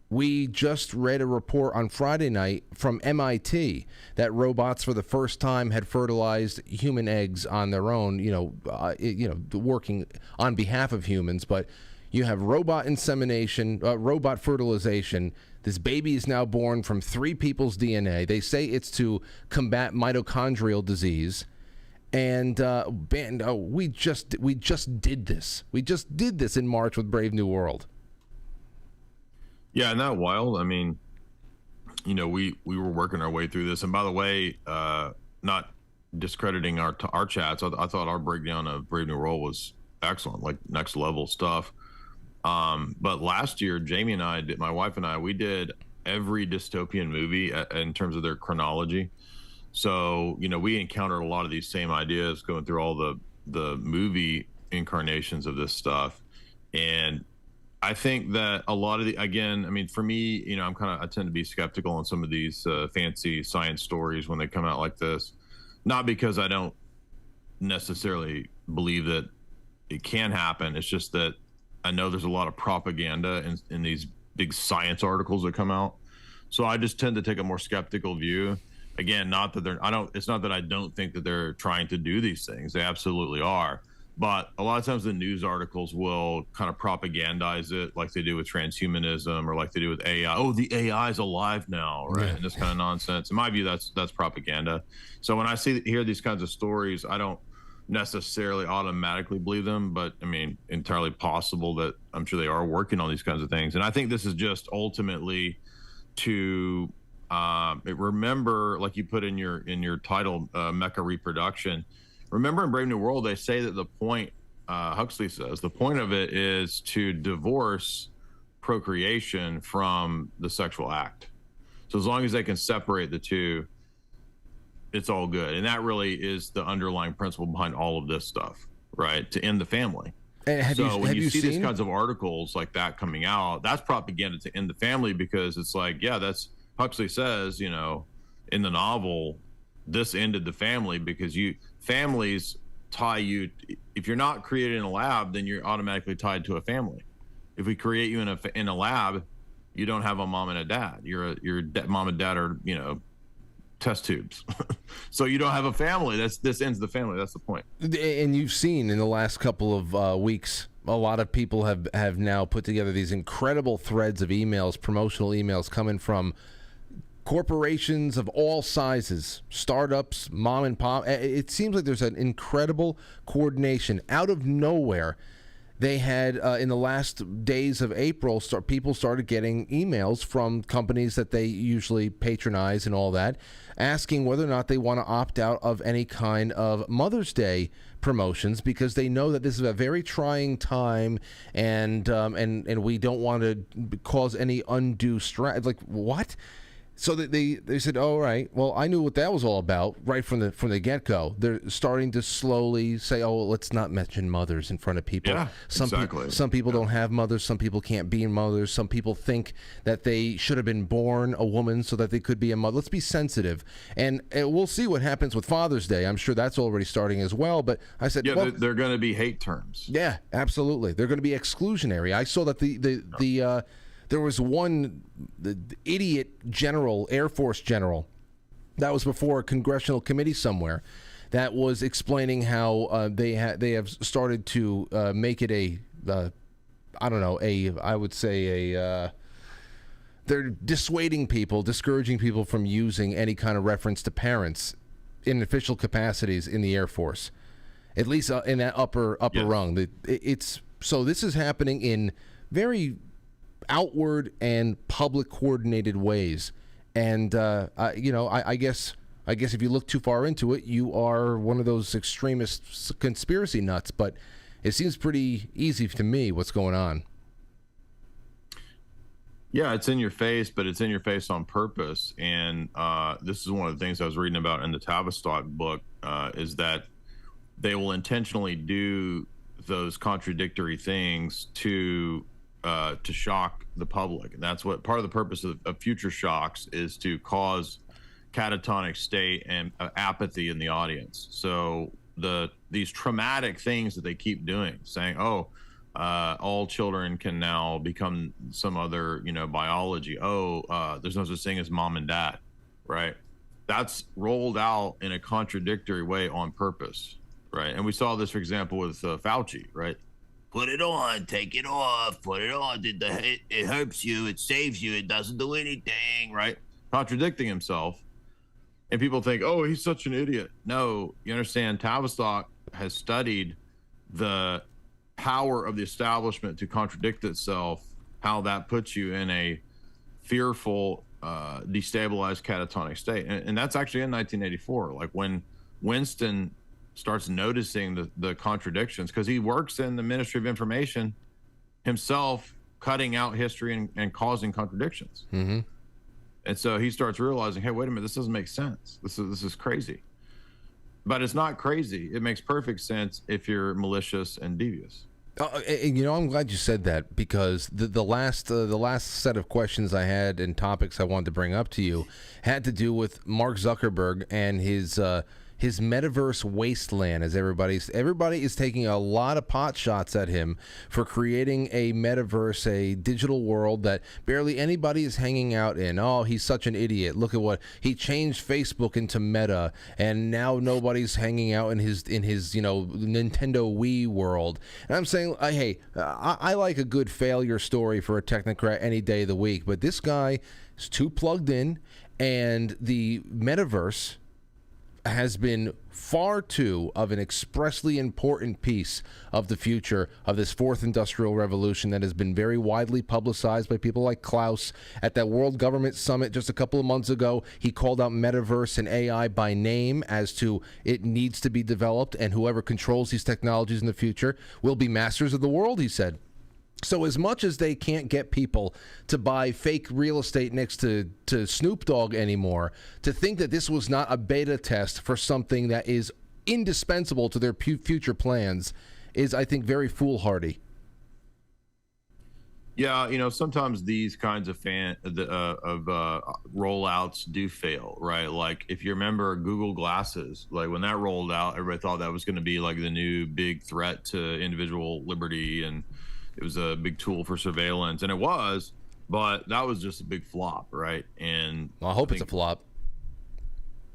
we just read a report on Friday night from MIT that robots for the first time had fertilized human eggs on their own, working on behalf of humans. But you have robot insemination, robot fertilization. This baby is now born from 3 people's DNA. They say it's to combat mitochondrial disease. And we just did this. We just did this in March with Brave New World. Yeah, isn't that wild? I mean, we were working our way through this. And by the way, not discrediting our chats, I thought our breakdown of Brave New World was excellent, like next level stuff. But last year, Jamie and I my wife and I, we did every dystopian movie in terms of their chronology. So, we encountered a lot of these same ideas going through all the movie incarnations of this stuff. And I think that a lot of for me, I tend to be skeptical on some of these fancy science stories when they come out like this, not because I don't necessarily believe that it can happen. It's just that I know there's a lot of propaganda in these big science articles that come out. So I just tend to take a more skeptical view. Again, it's not that I don't think that they're trying to do these things. They absolutely are. But a lot of times the news articles will kind of propagandize it like they do with transhumanism or like they do with AI. Oh, the AI is alive now, right? Yeah. And this kind of nonsense. In my view, that's propaganda. So when I hear these kinds of stories, I don't necessarily automatically believe them, but I mean, entirely possible that I'm sure they are working on these kinds of things. And I think this is just ultimately to remember, like you put in your title, Mecha Reproduction. Remember in Brave New World, they say that the point, Huxley says, the point of it is to divorce procreation from the sexual act. So as long as they can separate the two, it's all good. And that really is the underlying principle behind all of this stuff, right? To end the family. And when you see these kinds of articles like that coming out, that's propaganda to end the family, because it's like, yeah, that's Huxley says, you know, in the novel, this ended the family because families tie you. If you're not created in a lab, then you're automatically tied to a family. If we create you in a lab, you don't have a mom and a dad. Your mom and dad are, you know, test tubes. So you don't have a family. This ends the family. That's the point. And you've seen in the last couple of weeks, a lot of people have now put together these incredible threads of emails, promotional emails coming from corporations of all sizes, startups, mom and pop. It seems like there's an incredible coordination out of nowhere. They had, in the last days of April, people started getting emails from companies that they usually patronize and all that, asking whether or not they want to opt out of any kind of Mother's Day promotions, because they know that this is a very trying time, and we don't want to cause any undue stress. Like, what? So they said, oh, all right, well, I knew what that was all about right from the get-go. They're starting to slowly say, oh, well, let's not mention mothers in front of people. Yeah, exactly. Some people don't have mothers. Some people can't be mothers. Some people think that they should have been born a woman so that they could be a mother. Let's be sensitive. And we'll see what happens with Father's Day. I'm sure that's already starting as well. But I said, yeah, well, they're going to be hate terms. Yeah, absolutely. They're going to be exclusionary. I saw that there was one idiot general, Air Force general, that was before a congressional committee somewhere, that was explaining how they have started to make it they're dissuading people, discouraging people from using any kind of reference to parents in official capacities in the Air Force, at least in that upper yes. rung. So this is happening in very outward and public coordinated ways, and I guess if you look too far into it, you are one of those extremist conspiracy nuts. But it seems pretty easy to me what's going on. Yeah, it's in your face, but it's in your face on purpose. And this is one of the things I was reading about in the Tavistock book, is that they will intentionally do those contradictory things to shock the public. And that's what part of the purpose of future shocks is, to cause catatonic state and apathy in the audience. So these traumatic things that they keep doing, saying, all children can now become some other, biology. There's no such thing as mom and dad, right? That's rolled out in a contradictory way on purpose, right? And we saw this, for example, with Fauci, right? Put it on, take it off, put it on. It helps you, it saves you, it doesn't do anything, right? Contradicting himself. And people think, oh, he's such an idiot. No, you understand, Tavistock has studied the power of the establishment to contradict itself, how that puts you in a fearful, destabilized catatonic state. And that's actually in 1984, like when Winston starts noticing the contradictions, because he works in the Ministry of Information himself, cutting out history and causing contradictions. Mm-hmm. And so he starts realizing, hey, wait a minute, this doesn't make sense. This is crazy. But it's not crazy. It makes perfect sense if you're malicious and devious. I'm glad you said that, because the last set of questions I had and topics I wanted to bring up to you had to do with Mark Zuckerberg and his metaverse wasteland, as everybody is taking a lot of pot shots at him for creating a metaverse, a digital world that barely anybody is hanging out in. Oh, he's such an idiot. Look at what he changed Facebook into Meta, and now nobody's hanging out in his Nintendo Wii world. And I'm saying, hey, I like a good failure story for a technocrat any day of the week, but this guy is too plugged in, and the metaverse, has been far too of an expressly important piece of the future of this fourth industrial revolution that has been very widely publicized by people like Klaus. At that World Government Summit just a couple of months ago, he called out metaverse and AI by name as to it needs to be developed, and whoever controls these technologies in the future will be masters of the world, he said. So as much as they can't get people to buy fake real estate next to Snoop Dogg anymore, to think that this was not a beta test for something that is indispensable to their future plans is, I think, very foolhardy. Yeah, sometimes these kinds of rollouts do fail, right? Like if you remember Google Glasses, like when that rolled out, everybody thought that was going to be like the new big threat to individual liberty, and it was a big tool for surveillance, and it was, but that was just a big flop, right? And I hope it's a flop.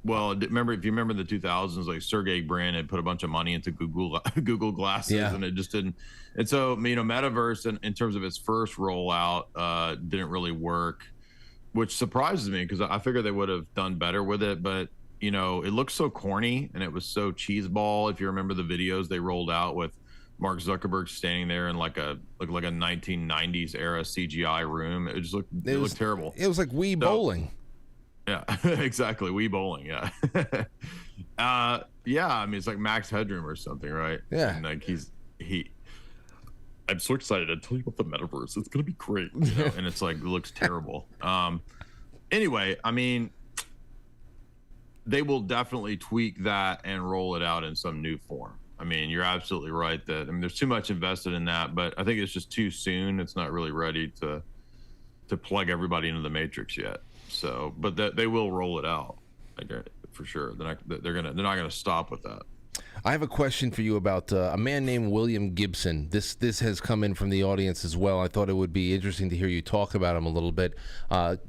Well, if you remember the 2000s, like Sergey Brin had put a bunch of money into Google Glasses, and it just didn't. And so, Metaverse, in terms of its first rollout, didn't really work, which surprises me because I figured they would have done better with it. But it looked so corny and it was so cheeseball. If you remember the videos they rolled out with Mark Zuckerberg standing there in like a 1990s era CGI room, it just looked terrible. It was like Wii Bowling. Yeah, exactly. Wii Bowling. Yeah. Yeah. It's like Max Headroom or something, right? Yeah. And like I'm so excited to tell you about the metaverse. It's going to be great. And it's like, it looks terrible. Anyway, they will definitely tweak that and roll it out in some new form. You're absolutely right that, there's too much invested in that, but I think it's just too soon. It's not really ready to plug everybody into the matrix yet. So, but they will roll it out, for sure. They're not gonna stop with that. I have a question for you about a man named William Gibson. This has come in from the audience as well. I thought it would be interesting to hear you talk about him a little bit.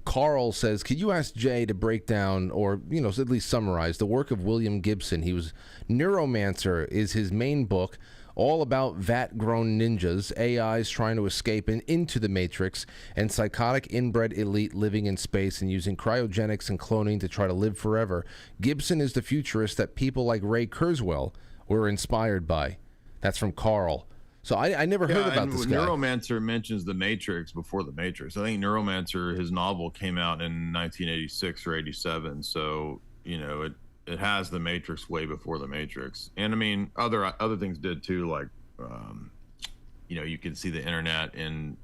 Carl says, could you ask Jay to break down or at least summarize the work of William Gibson? He was Neuromancer is his main book, all about vat-grown ninjas, AIs trying to escape into the Matrix, and psychotic inbred elite living in space and using cryogenics and cloning to try to live forever. Gibson is the futurist that people like Ray Kurzweil were inspired by. That's from Carl. So I never heard about this guy. Neuromancer mentions the Matrix before the Matrix. I think Neuromancer, his novel, came out in 1986 or 87. So, it has the Matrix way before the Matrix, and other things did too. Like, you can see the internet in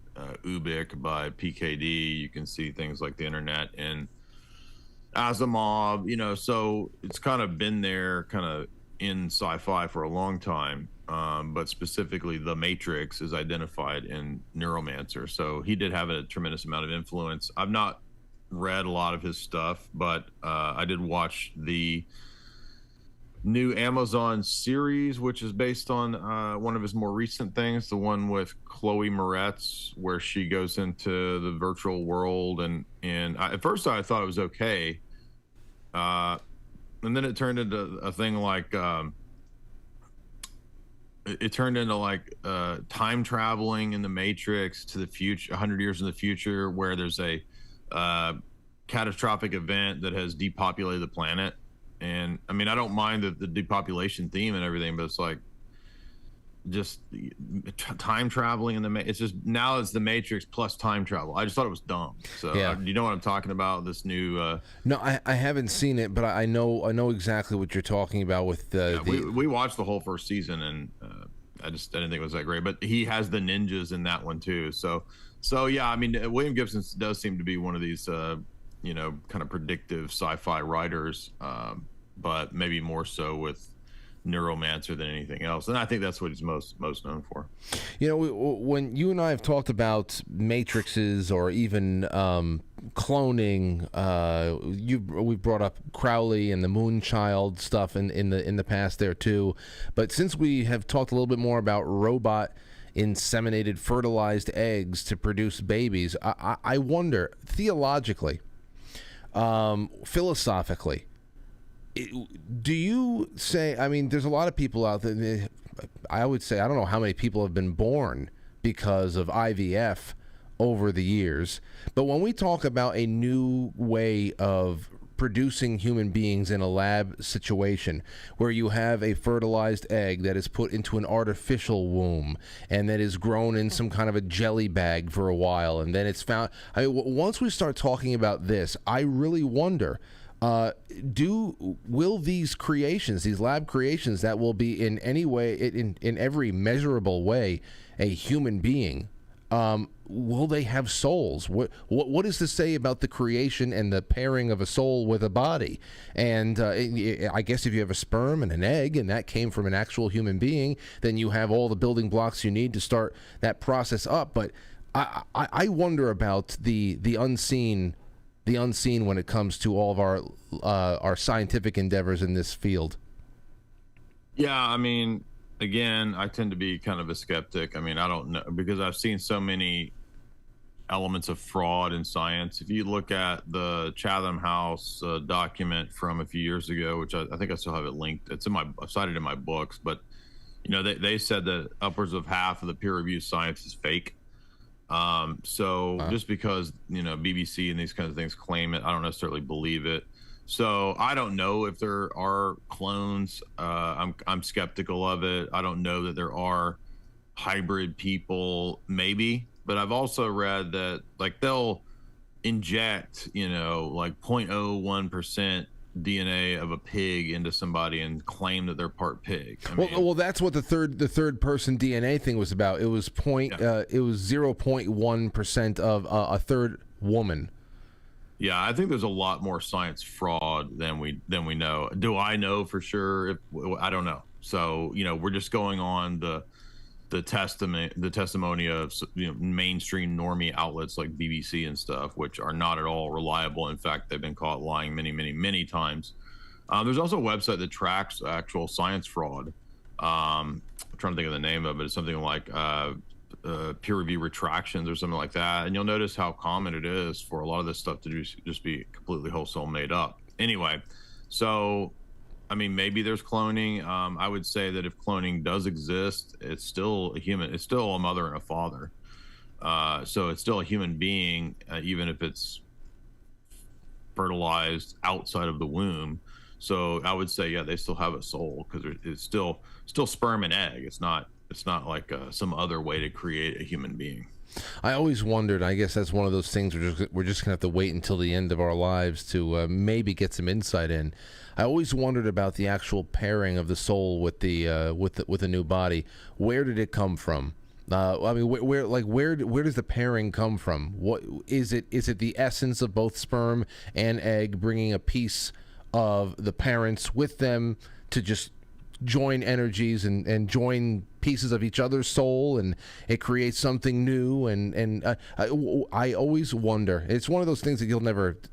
Ubik by PKD. You can see things like the internet in Asimov. So it's kind of been there, kind of in sci-fi for a long time. But specifically, the Matrix is identified in Neuromancer. So he did have a tremendous amount of influence. I've not read a lot of his stuff, but I did watch the new Amazon series, which is based on one of his more recent things, the one with Chloe Moretz, where she goes into the virtual world. And at first I thought it was okay, and then it turned into a thing like it turned into like time traveling in the Matrix to the future, 100 years in the future, where there's a catastrophic event that has depopulated the planet. And I don't mind the depopulation theme and everything, but it's like just time traveling in it's just, now it's the Matrix plus time travel. I just thought it was dumb. So yeah. You know what I'm talking about? This new no, I haven't seen it, but I know exactly what you're talking about with we watched the whole first season, and I didn't think it was that great, but he has the ninjas in that one too. So yeah, William Gibson does seem to be one of these, kind of predictive sci-fi writers, but maybe more so with Neuromancer than anything else. And I think that's what he's most known for. When you and I have talked about matrices or even cloning, we've brought up Crowley and the Moonchild stuff in the past there too. But since we have talked a little bit more about robot inseminated fertilized eggs to produce babies, I wonder, theologically, philosophically, do you say, there's a lot of people out there, I would say, I don't know how many people have been born because of IVF over the years, but when we talk about a new way of producing human beings in a lab situation where you have a fertilized egg that is put into an artificial womb and that is grown in some kind of a jelly bag for a while, and then it's found. Once we start talking about this, I really wonder. Will these creations, these lab creations that will be in any way, in every measurable way, a human being, will they have souls? What does this say about the creation and the pairing of a soul with a body? And I guess if you have a sperm and an egg, and that came from an actual human being, then you have all the building blocks you need to start that process up. But I wonder about the unseen. The unseen when it comes to all of our scientific endeavors in this field. Yeah, I mean, again, I tend to be kind of a skeptic. I mean, I don't know, because I've seen so many elements of fraud in science. If you look at the Chatham House document from a few years ago, which I think I still have it linked. I've cited in my books, but they said that upwards of half of the peer-reviewed science is fake. Just because BBC and these kinds of things claim it, I don't necessarily believe it. So I don't know if there are clones. I'm skeptical of it. I don't know that there are hybrid people, maybe. But I've also read that they'll inject 0.01% DNA of a pig into somebody and claim that they're part pig. Well, that's what the third person DNA thing was about. It was it was 0.1% of a third woman. Yeah, I think there's a lot more science fraud than we know. Do I know for sure? I don't know. So we're just going on the testimony of mainstream normie outlets like BBC and stuff, which are not at all reliable. In fact, they've been caught lying many, many, many times. There's also a website that tracks actual science fraud. I'm trying to think of the name of it. It's something like peer review retractions or something like that. And you'll notice how common it is for a lot of this stuff to just be completely wholesale made up. Anyway, so maybe there's cloning. I would say that if cloning does exist, it's still a human. It's still a mother and a father. So it's still a human being, even if it's fertilized outside of the womb. So I would say, yeah, they still have a soul because it's still sperm and egg. It's not like some other way to create a human being. I always wondered, I guess that's one of those things we're just going to have to wait until the end of our lives to maybe get some insight in. I always wondered about the actual pairing of the soul with the new body. Where did it come from? Where does the pairing come from? What is it? Is it the essence of both sperm and egg bringing a piece of the parents with them to just join energies and join pieces of each other's soul, and it creates something new? And I always wonder. It's one of those things that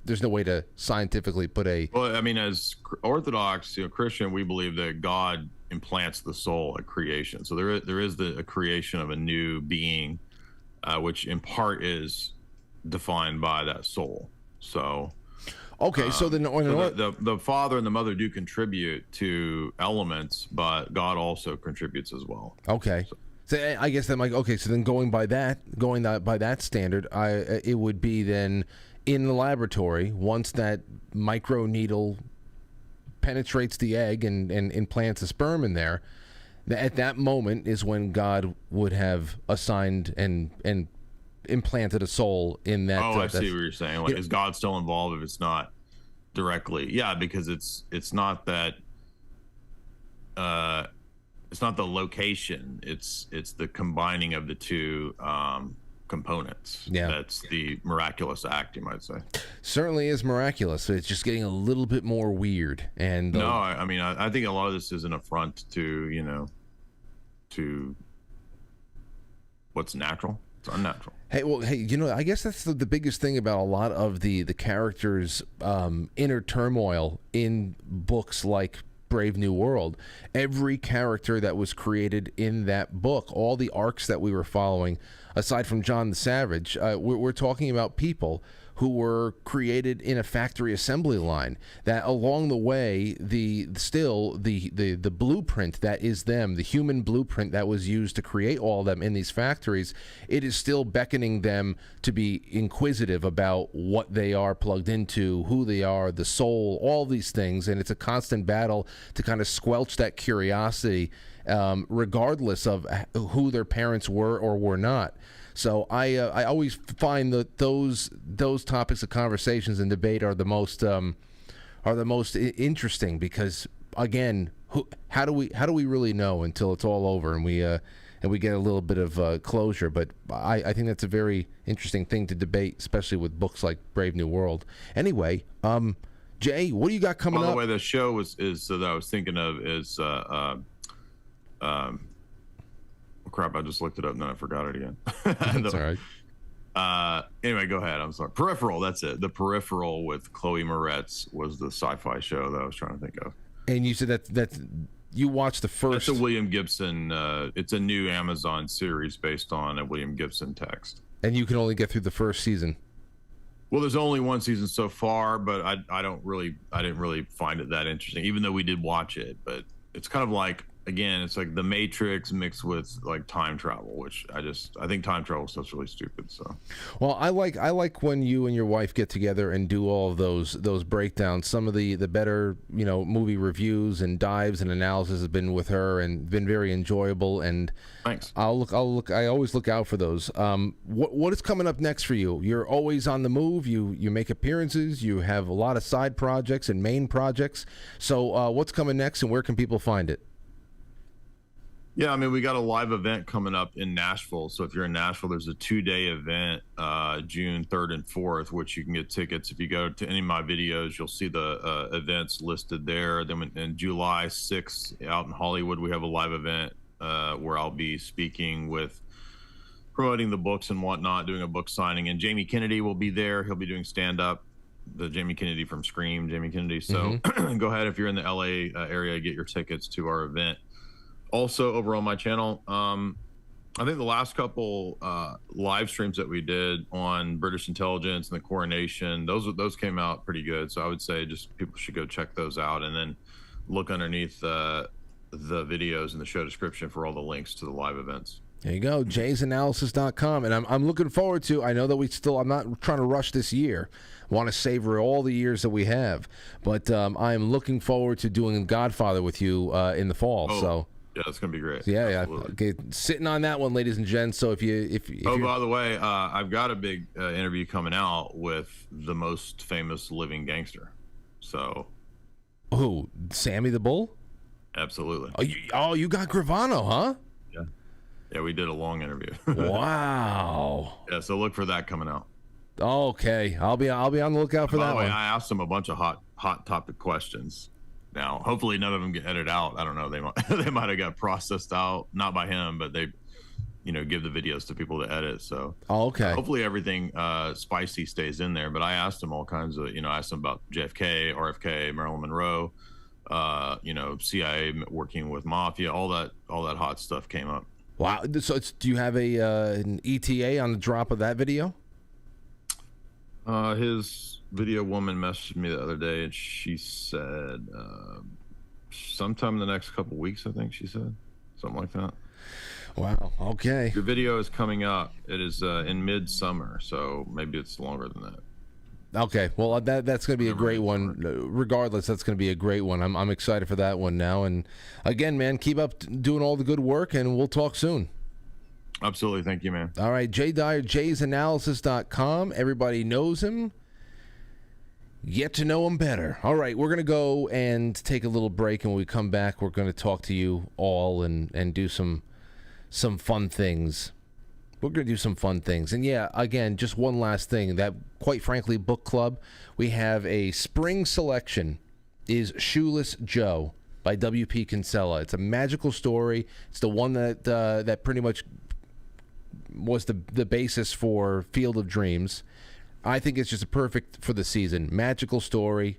there's no way to scientifically put a. Well, as Orthodox, Christian, we believe that God implants the soul at creation. So there is a creation of a new being, which in part is defined by that soul. So. Okay, so then the father and the mother do contribute to elements, but God also contributes as well. Okay, so I guess that might. Okay, so then going by that standard, it would be then in the laboratory once that micro needle penetrates the egg and implants a sperm in there. At that moment is when God would have assigned and implanted a soul in that. I see what you're saying. Is God still involved if it's not directly? Yeah, because it's not that it's not the location. It's the combining of the two components. Yeah, that's the miraculous act, you might say. Certainly is miraculous. So it's just getting a little bit more weird. And no, I think a lot of this is an affront to to what's natural. It's unnatural. Hey, I guess that's the biggest thing about a lot of the characters' inner turmoil in books like Brave New World. Every character that was created in that book, all the arcs that we were following, aside from John the Savage, we're talking about people who were created in a factory assembly line. That along the way, the blueprint that is them, the human blueprint that was used to create all of them in these factories, it is still beckoning them to be inquisitive about what they are plugged into, who they are, the soul, all these things. And it's a constant battle to kind of squelch that curiosity, regardless of who their parents were or were not. So I always find that those topics of conversations and debate are the most interesting, because again, how do we really know until it's all over and we get a little bit of closure? But I think that's a very interesting thing to debate, especially with books like Brave New World. Anyway, Jay, what do you got coming up? By the way, the show is that I was thinking of is crap, I just looked it up and then I forgot it again. That's all right. Anyway, go ahead. I'm sorry. Peripheral, that's it. The Peripheral with Chloe Moretz was the sci-fi show that I was trying to think of. And you said that you watched the first. It's a William Gibson. It's a new Amazon series based on a William Gibson text. And you can only get through the first season. Well, there's only one season so far, but I didn't really find it that interesting, even though we did watch it. But it's kind of like, again, it's like The Matrix mixed with like time travel, which I think time travel stuff's really stupid. So, well, I like when you and your wife get together and do all of those breakdowns. Some of the better movie reviews and dives and analysis have been with her and been very enjoyable. And thanks. I'll look. I always look out for those. What is coming up next for you? You're always on the move. You make appearances. You have a lot of side projects and main projects. So what's coming next, and where can people find it? Yeah, I mean, we got a live event coming up in Nashville. So if you're in Nashville, there's a 2-day event, June 3rd and 4th, which you can get tickets. If you go to any of my videos, you'll see the events listed there. Then in July 6th, out in Hollywood, we have a live event where I'll be speaking with, promoting the books and whatnot, doing a book signing. And Jamie Kennedy will be there. He'll be doing stand-up. The Jamie Kennedy from Scream, Jamie Kennedy. So go ahead, if you're in the LA area, get your tickets to our event. Also over on my channel, I think the last couple live streams that we did on British intelligence and the coronation, those came out pretty good. So I would say just people should go check those out, and then look underneath the videos in the show description for all the links to the live events. There you go, jaysanalysis.com. And I'm looking forward to, I know that I'm not trying to rush this year. I want to savor all the years that we have. But I'm looking forward to doing Godfather with you in the fall. Oh. So. Yeah, it's gonna be great. Yeah. Okay, sitting on that one, ladies and gents. So if by the way, I've got a big interview coming out with the most famous living gangster. So, who? Sammy the Bull? Absolutely. You got Gravano, huh? Yeah, we did a long interview. Wow. Yeah, so look for that coming out. Okay, I'll be on the lookout for that one. By the way, I asked him a bunch of hot topic questions. Now, hopefully none of them get edited out. I don't know. They might have got processed out, not by him, but they, give the videos to people to edit. So, okay. Hopefully everything spicy stays in there. But I asked him all kinds of, I asked him about JFK, RFK, Marilyn Monroe, CIA working with mafia, all that hot stuff came up. Wow. So, do you have an ETA on the drop of that video? His video woman messaged me the other day, and she said sometime in the next couple weeks, I think she said. Something like that. Wow. Okay. Your video is coming up. It is in midsummer, so maybe it's longer than that. Okay. Well, that's going to be a great one. Regardless, that's going to be a great one. I'm excited for that one now. And again, man, keep up doing all the good work, and we'll talk soon. Absolutely. Thank you, man. All right. Jay Dyer, jaysanalysis.com. Everybody knows him. Get to know him better. All right. We're going to go and take a little break. And when we come back, we're going to talk to you all and do some fun things. We're going to do some fun things. And yeah, again, just one last thing. That, quite frankly, book club, we have a spring selection is Shoeless Joe by W.P. Kinsella. It's a magical story. It's the one that pretty much was the basis for Field of Dreams. I think it's just perfect for the season. Magical story,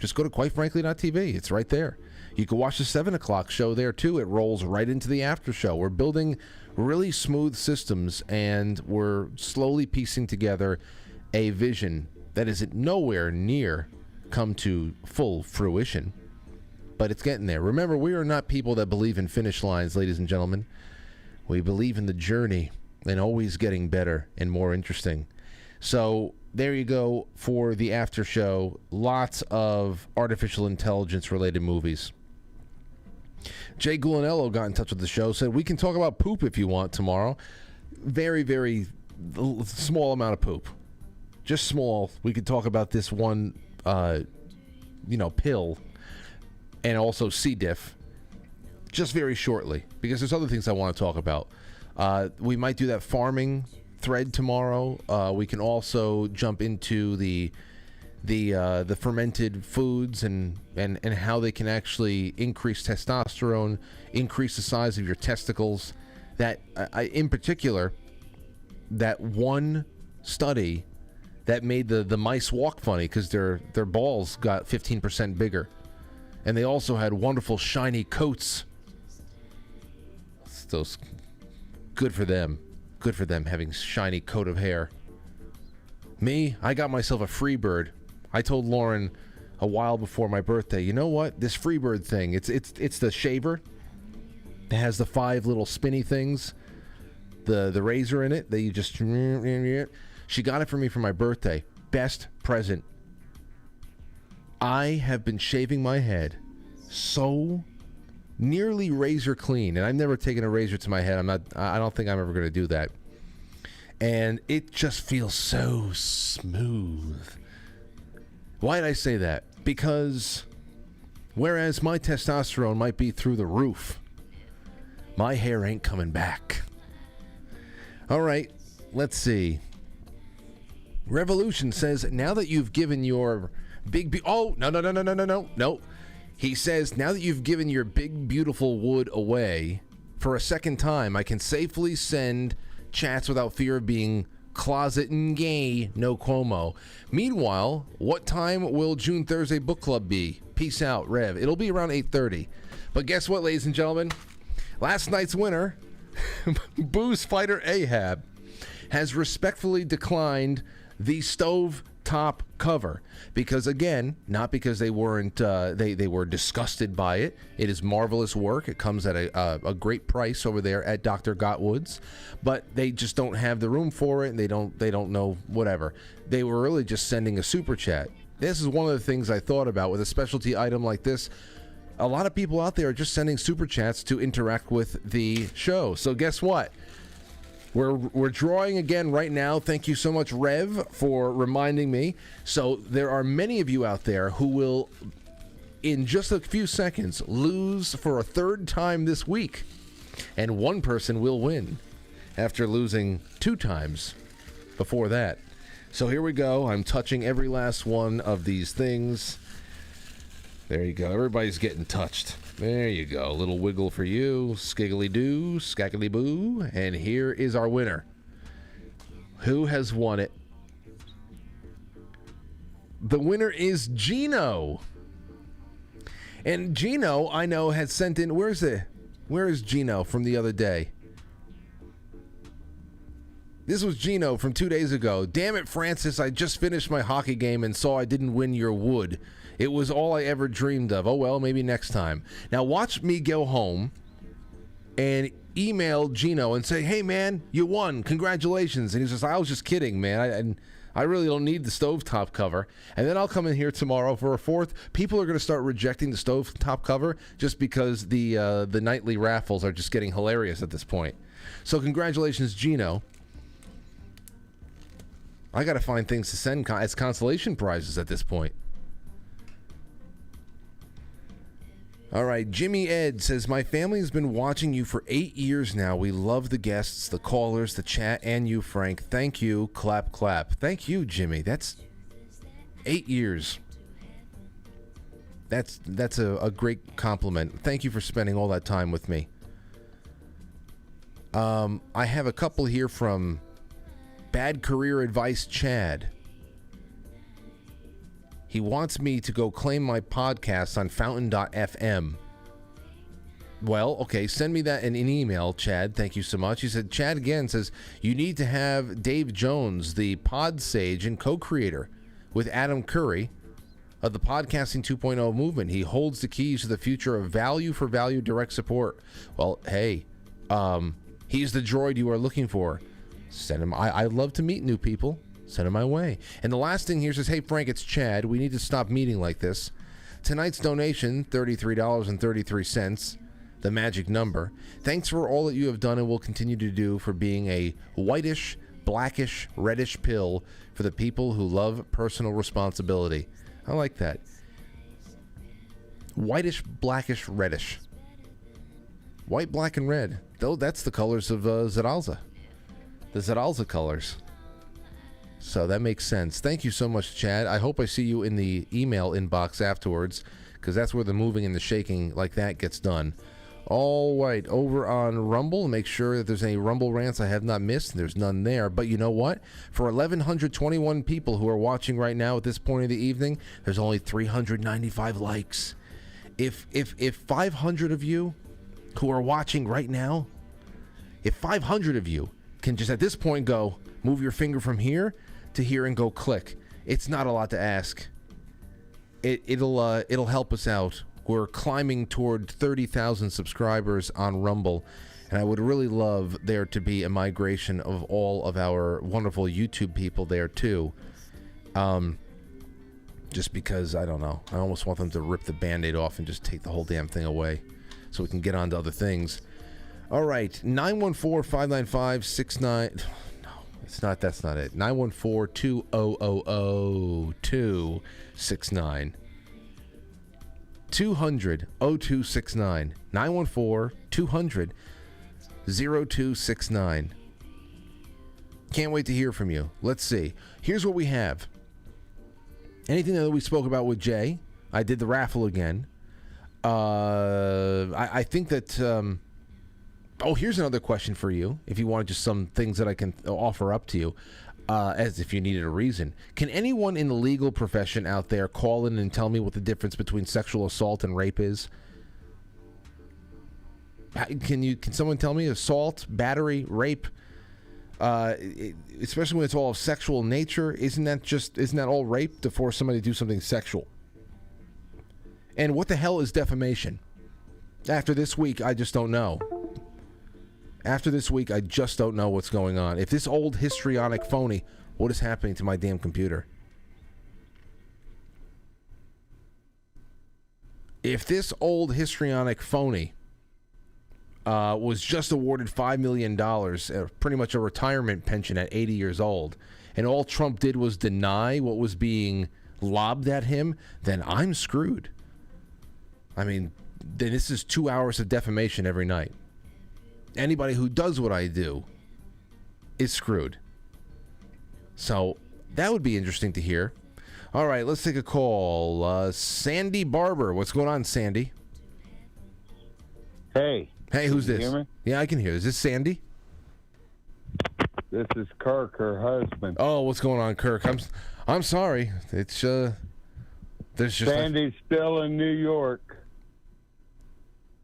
Just go to quitefrankly.tv. It's right there. You can watch the 7 o'clock show there, too. It rolls right into the after show. We're building really smooth systems, and we're slowly piecing together a vision that is nowhere near come to full fruition. But it's getting there. Remember, we are not people that believe in finish lines, ladies and gentlemen. We believe in the journey and always getting better and more interesting. So there you go for the after show. Lots of artificial intelligence related movies. Jay Gulanello got in touch with the show, said we can talk about poop if you want tomorrow. Very, very small amount of poop. Just small. We could talk about this one, pill, and also C. diff, just very shortly, because there's other things I want to talk about. We might do that farming thread tomorrow. We can also jump into the fermented foods and how they can actually increase testosterone, increase the size of your testicles. That in particular, that one study that made the mice walk funny because their balls got 15% bigger, and they also had wonderful shiny coats. Those good for them. Good for them having shiny coat of hair. Me, I got myself a Freebird. I told Lauren a while before my birthday, you know what? This Freebird thing, it's the shaver. It has the 5 little spinny things, the razor in it that you just. She got it for me for my birthday. Best present. I have been shaving my head so nearly razor clean, and I've never taken a razor to my head. I don't think I'm ever going to do that. And it just feels so smooth. Why did I say that? Because whereas my testosterone might be through the roof, my hair ain't coming back. All right, let's see. Revolution says, now that you've given your No. He says, now that you've given your big, beautiful wood away for a second time, I can safely send chats without fear of being closet and gay, no Cuomo. Meanwhile, what time will June Thursday book club be? Peace out, Rev. It'll be around 8:30. But guess what, ladies and gentlemen? Last night's winner, Booze Fighter Ahab, has respectfully declined the stove top cover because, again, not because they weren't they were disgusted by it. It is marvelous work. It comes at a great price over there at Dr. Gottwood's, but they just don't have the room for it, and they don't know whatever. They were really just sending a super chat. This is one of the things I thought about with a specialty item like this. A lot of people out there are just sending super chats to interact with the show. So guess what? We're drawing again right now. Thank you so much, Rev, for reminding me. So there are many of you out there who will, in just a few seconds, lose for a third time this week. And one person will win after losing 2 times before that. So here we go. I'm touching every last one of these things. There you go. Everybody's getting touched. There you go. A little wiggle for you. Skiggly-doo, skackly-boo. And here is our winner. Who has won it? The winner is Gino. And Gino, I know, had sent in... Where is Gino from the other day? This was Gino from 2 days ago. Damn it, Francis. I just finished my hockey game and saw I didn't win your wood. It was all I ever dreamed of. Oh, well, maybe next time. Now, watch me go home and email Gino and say, hey, man, you won. Congratulations. And he says, I was just kidding, man. I really don't need the stovetop cover. And then I'll come in here tomorrow for a 4th. People are going to start rejecting the stovetop cover just because the nightly raffles are just getting hilarious at this point. So congratulations, Gino. I got to find things to send as consolation prizes at this point. All right, Jimmy Ed says, my family has been watching you for 8 years now. We love the guests, the callers, the chat, and you, Frank. Thank you. Clap, clap. Thank you, Jimmy. That's 8 years. That's a great compliment. Thank you for spending all that time with me. I have a couple here from Bad Career Advice Chad. He wants me to go claim my podcast on fountain.fm. Well, okay, send me that in an email, Chad. Thank you so much. He said, Chad again says, you need to have Dave Jones, the pod sage and co-creator with Adam Curry of the Podcasting 2.0 movement. He holds the keys to the future of value for value direct support. Well, hey, he's the droid you are looking for. Send him. I love to meet new people. Send him my way. And the last thing here says, hey, Frank, it's Chad. We need to stop meeting like this. Tonight's donation, $33.33. The magic number. Thanks for all that you have done and will continue to do for being a whitish, blackish, reddish pill for the people who love personal responsibility. I like that. Whitish, blackish, reddish. White, black, and red. Though that's the colors of Zeralza. The Zeralza colors. So that makes sense. Thank you so much, Chad. I hope I see you in the email inbox afterwards, because that's where the moving and the shaking like that gets done. All right, over on Rumble, make sure that there's any Rumble rants I have not missed. There's none there. But you know what? For 1,121 people who are watching right now at this point of the evening, there's only 395 likes. If 500 of you who are watching right now, if 500 of you can just at this point go, move your finger from here to here and go click. It's not a lot to ask. It'll help us out. We're climbing toward 30,000 subscribers on Rumble, and I would really love there to be a migration of all of our wonderful YouTube people there too. Just because, I don't know, I almost want them to rip the Band-Aid off and just take the whole damn thing away so we can get on to other things. All right, 914-595-69... No, it's not. That's not it. 914-200-0269. 200-0269. 914-200-0269. Can't wait to hear from you. Let's see. Here's what we have. Anything that we spoke about with Jay. I did the raffle again. I think that... here's another question for you. If you want just some things that I can offer up to you. As if you needed a reason. Can anyone in the legal profession out there call in and tell me what the difference between sexual assault and rape is? Can someone tell me? Assault, battery, rape, especially when it's all of sexual nature, isn't that all rape to force somebody to do something sexual? And what the hell is defamation? After this week, I just don't know. After this week, I just don't know what's going on. If this old histrionic phony, what is happening to my damn computer? If this old histrionic phony was just awarded $5 million, pretty much a retirement pension at 80 years old, and all Trump did was deny what was being lobbed at him, then I'm screwed. I mean, then this is 2 hours of defamation every night. Anybody who does what I do is screwed. So that would be interesting to hear. All right, let's take a call. Sandy Barber. What's going on, Sandy? Hey. Hey, who's this? Can you hear me? Yeah, I can hear. Is this Sandy? This is Kirk, her husband. Oh, what's going on, Kirk? I'm sorry. It's there's just Sandy's still in New York.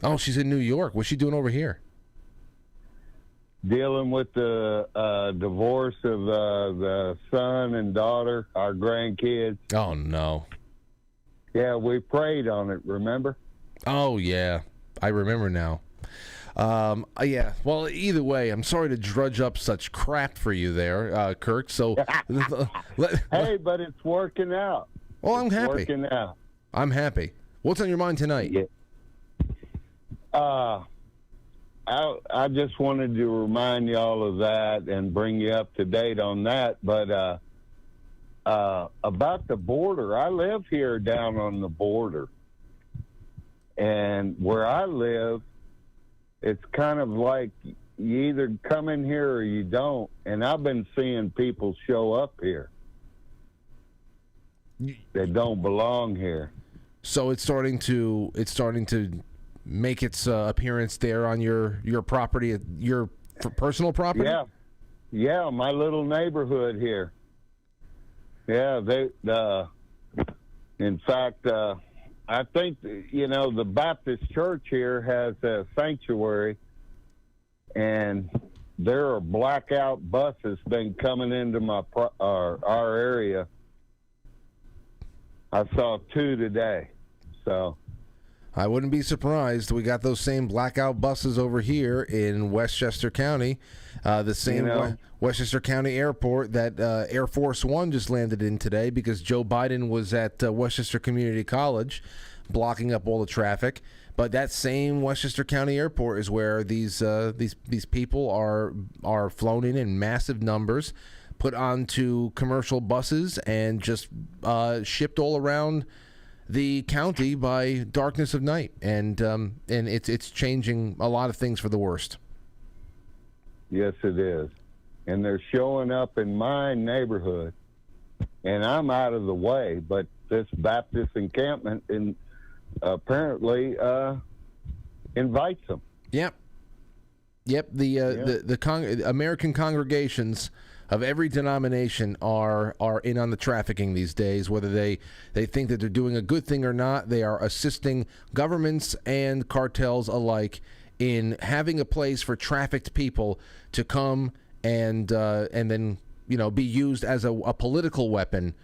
Oh, she's in New York. What's she doing over here? Dealing with the divorce of the son and daughter, our grandkids. Oh, no. Yeah, we prayed on it, remember? Oh, yeah. I remember now. Yeah. Well, either way, I'm sorry to drudge up such crap for you there, Kirk. So, hey, but it's working out. Well, I'm happy. Working out. I'm happy. What's on your mind tonight? Yeah. I just wanted to remind y'all of that and bring you up to date on that. But about the border, I live here down on the border. And where I live, it's kind of like you either come in here or you don't. And I've been seeing people show up here that don't belong here. So it's starting to make its appearance there on your property, your personal property? Yeah, my little neighborhood here. Yeah, In fact, I think, the Baptist church here has a sanctuary, and there are blackout buses been coming into our area. I saw 2 today, so. I wouldn't be surprised. We got those same blackout buses over here in Westchester County. The same Westchester County Airport that Air Force One just landed in today because Joe Biden was at Westchester Community College blocking up all the traffic. But that same Westchester County Airport is where these people are flown in massive numbers, put onto commercial buses, and just shipped all around the county by darkness of night. And it's changing a lot of things for the worst. Yes, it is. And they're showing up in my neighborhood, and I'm out of the way, but this Baptist encampment apparently invites them. Yep. The American congregations of every denomination are in on the trafficking these days. Whether they think that they're doing a good thing or not, they are assisting governments and cartels alike in having a place for trafficked people to come and then be used as a political weapon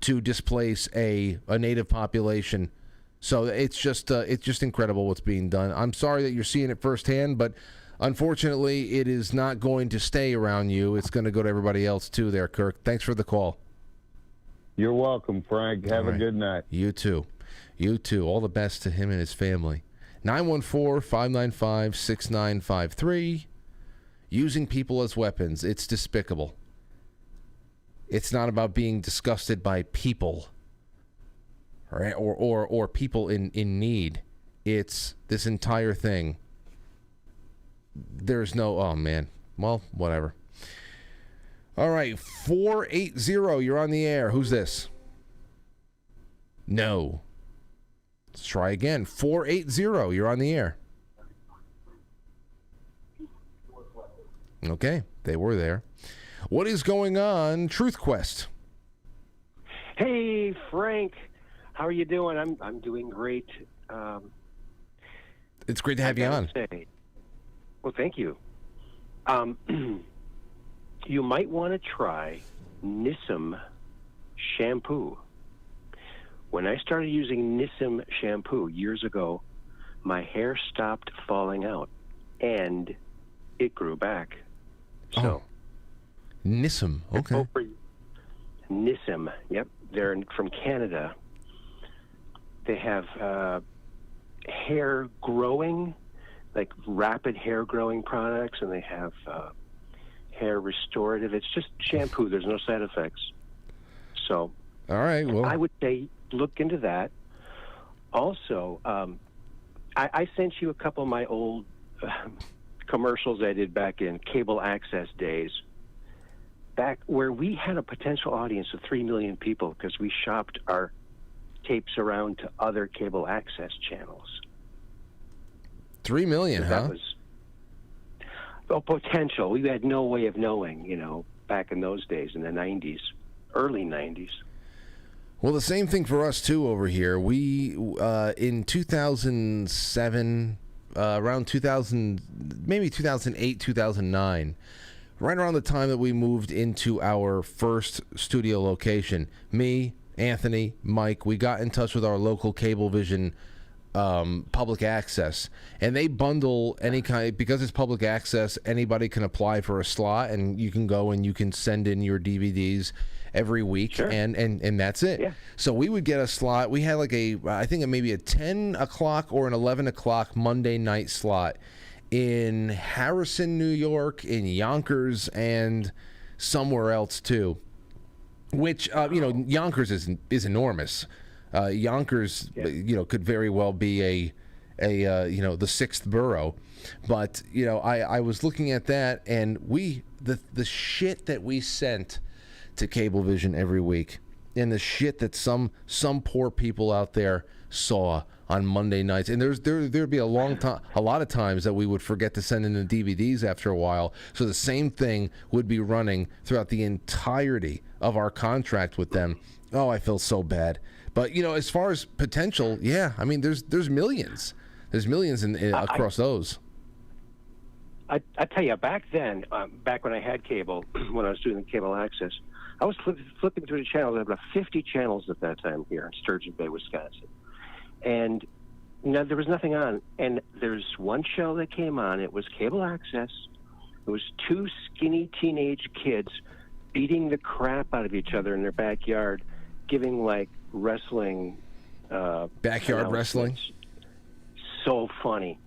to displace a native population. So it's just incredible what's being done. I'm sorry that you're seeing it firsthand, but unfortunately, it is not going to stay around you. It's going to go to everybody else too there, Kirk. Thanks for the call. You're welcome, Frank. Have a good night. You too. You too. All the best to him and his family. 914-595-6953. Using people as weapons. It's despicable. It's not about being disgusted by people, right? Or people in need. It's this entire thing. There's no, oh man. Well, whatever. All right, 480, you're on the air. Who's this? No. Let's try again. 480, you're on the air. Okay, they were there. What is going on, Truth Quest? Hey, Frank. How are you doing? I'm doing great. It's great to have you on. Well, thank you. You might want to try Nissim shampoo. When I started using Nissim shampoo years ago, my hair stopped falling out, and it grew back. So, Nissim, okay. Nissim, yep. They're from Canada. They have hair growing, like rapid hair growing products, and they have hair restorative. It's just shampoo. There's no side effects. So, all right. Well, I would say look into that. Also, I sent you a couple of my old commercials I did back in cable access days, back where we had a potential audience of 3 million people because we shopped our tapes around to other cable access channels. 3 million, so that was potential. We had no way of knowing, back in those days in the 90s, early 90s. Well, the same thing for us, too, over here. We, in 2007, around 2000, maybe 2008, 2009, right around the time that we moved into our first studio location, me, Anthony, Mike, we got in touch with our local Cablevision public access, and they bundle any kind, because it's public access, anybody can apply for a slot, and you can go and you can send in your DVDs every week. Sure. and that's it. Yeah. So we would get a slot. We had like I think maybe a 10 o'clock or an 11 o'clock Monday night slot in Harrison, New York, in Yonkers, and somewhere else too, which Yonkers is enormous. Yonkers, could very well be the sixth borough, but I was looking at that, and the shit that we sent to Cablevision every week, and the shit that some poor people out there saw on Monday nights. And there'd be a lot of times that we would forget to send in the DVDs after a while. So the same thing would be running throughout the entirety of our contract with them. Oh, I feel so bad. But as far as potential, yeah, I mean, there's millions. There's millions across those. I tell you, back then, back when I had cable, when I was doing the cable access, I was flipping through the channels. I had about 50 channels at that time here in Sturgeon Bay, Wisconsin. And there was nothing on. And there's one show that came on. It was cable access. It was two skinny teenage kids beating the crap out of each other in their backyard, giving like wrestling. Backyard wrestling? So funny.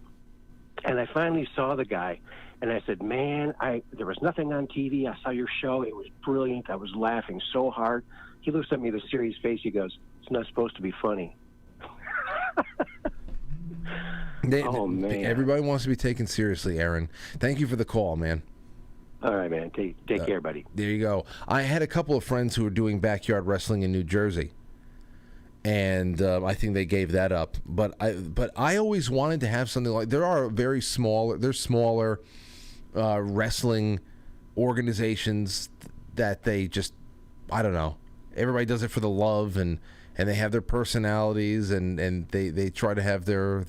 And I finally saw the guy, and I said, man, there was nothing on TV. I saw your show. It was brilliant. I was laughing so hard. He looks at me with a serious face. He goes, it's not supposed to be funny. Oh, man. Everybody wants to be taken seriously, Aaron. Thank you for the call, man. All right, man. Take care, buddy. There you go. I had a couple of friends who were doing backyard wrestling in New Jersey, and I think they gave that up. But I always wanted to have something like, there's smaller wrestling organizations that they just, I don't know. Everybody does it for the love, and they have their personalities, and they try to have their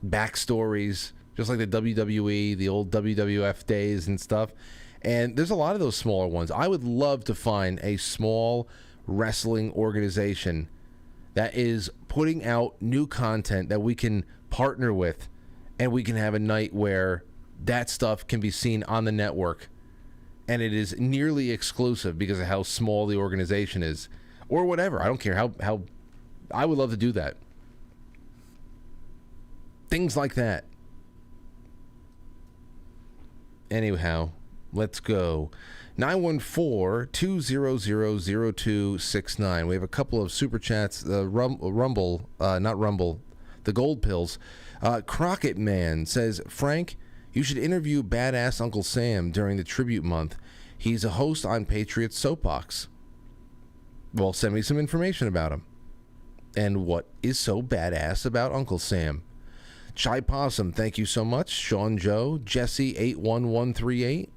backstories, just like the WWE, the old WWF days and stuff. And there's a lot of those smaller ones. I would love to find a small wrestling organization that is putting out new content that we can partner with, and we can have a night where that stuff can be seen on the network, and it is nearly exclusive because of how small the organization is, or whatever. I don't care how I would love to do that. Things like that. Anyhow, let's go. 914-200-0269. We have a couple of super chats. The Gold Pills. Crockett Man says, Frank, you should interview Badass Uncle Sam during the tribute month. He's a host on Patriot Soapbox. Well, send me some information about him. And what is so badass about Uncle Sam? Chai Possum, thank you so much. Sean Joe, Jesse 81138,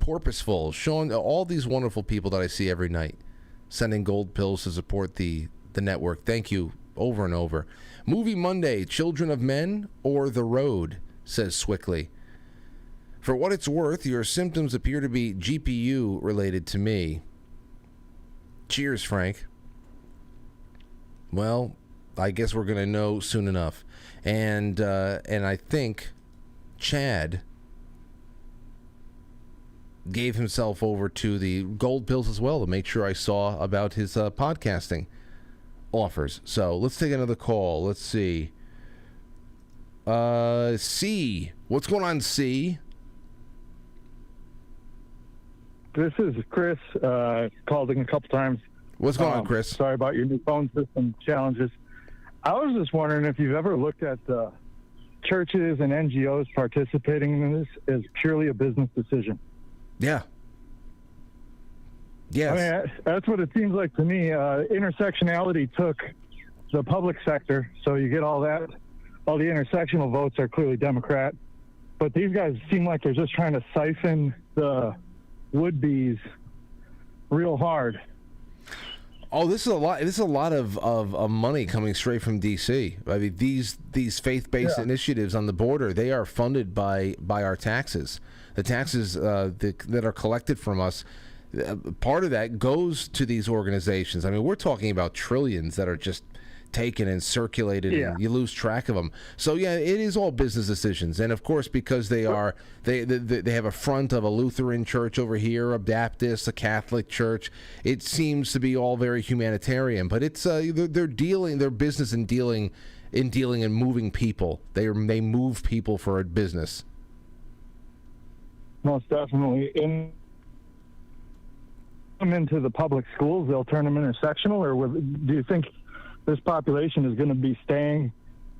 Porpoiseful, Sean, all these wonderful people that I see every night sending gold pills to support the network. Thank you over and over. Movie Monday, Children of Men or The Road, says Swickley. For what it's worth, your symptoms appear to be GPU related to me. Cheers, Frank. Well, I guess we're going to know soon enough. And I think Chad gave himself over to the gold pills as well to make sure I saw about his podcasting offers. So let's take another call. Let's see. C. What's going on, C? This is Chris. Called in a couple times. What's going on, Chris? Sorry about your new phone system challenges. I was just wondering if you've ever looked at churches and NGOs participating in this as purely a business decision. Yeah. Yes. I mean, that's what it seems like to me. Intersectionality took the public sector, so you get all that. All the intersectional votes are clearly Democrat, but these guys seem like they're just trying to siphon the would-be's real hard. Oh, this is a lot. This is a lot of money coming straight from D.C. I mean, these faith-based initiatives on the border, they are funded by our taxes. The taxes that are collected from us, part of that goes to these organizations. I mean, we're talking about trillions that are just taken and circulated, and you lose track of them. So yeah, it is all business decisions, and of course, because they have a front of a Lutheran church over here, a Baptist, a Catholic church. It seems to be all very humanitarian, but it's they're dealing their business in dealing and moving people. They move people for a business. Most definitely. In them into the public schools, they'll turn them intersectional, or do you think this population is going to be staying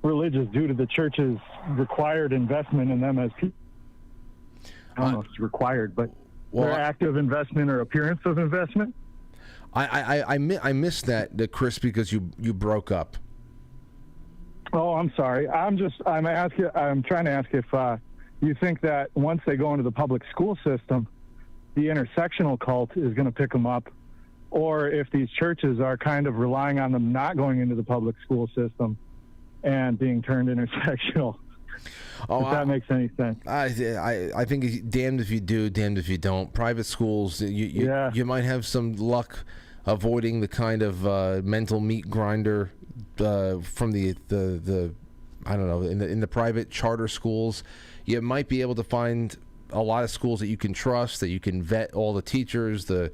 religious due to the church's required investment in them as people? I don't know if it's required, but their active investment or appearance of investment? I missed that, Chris, because you broke up. Oh, I'm sorry. I'm trying to ask if you think that once they go into the public school system, the intersectional cult is going to pick them up, or if these churches are kind of relying on them not going into the public school system and being turned intersectional. If that makes any sense. I think damned if you do, damned if you don't. Private schools, you might have some luck avoiding the kind of mental meat grinder from the I don't know, in the private charter schools. You might be able to find a lot of schools that you can trust, that you can vet all the teachers, the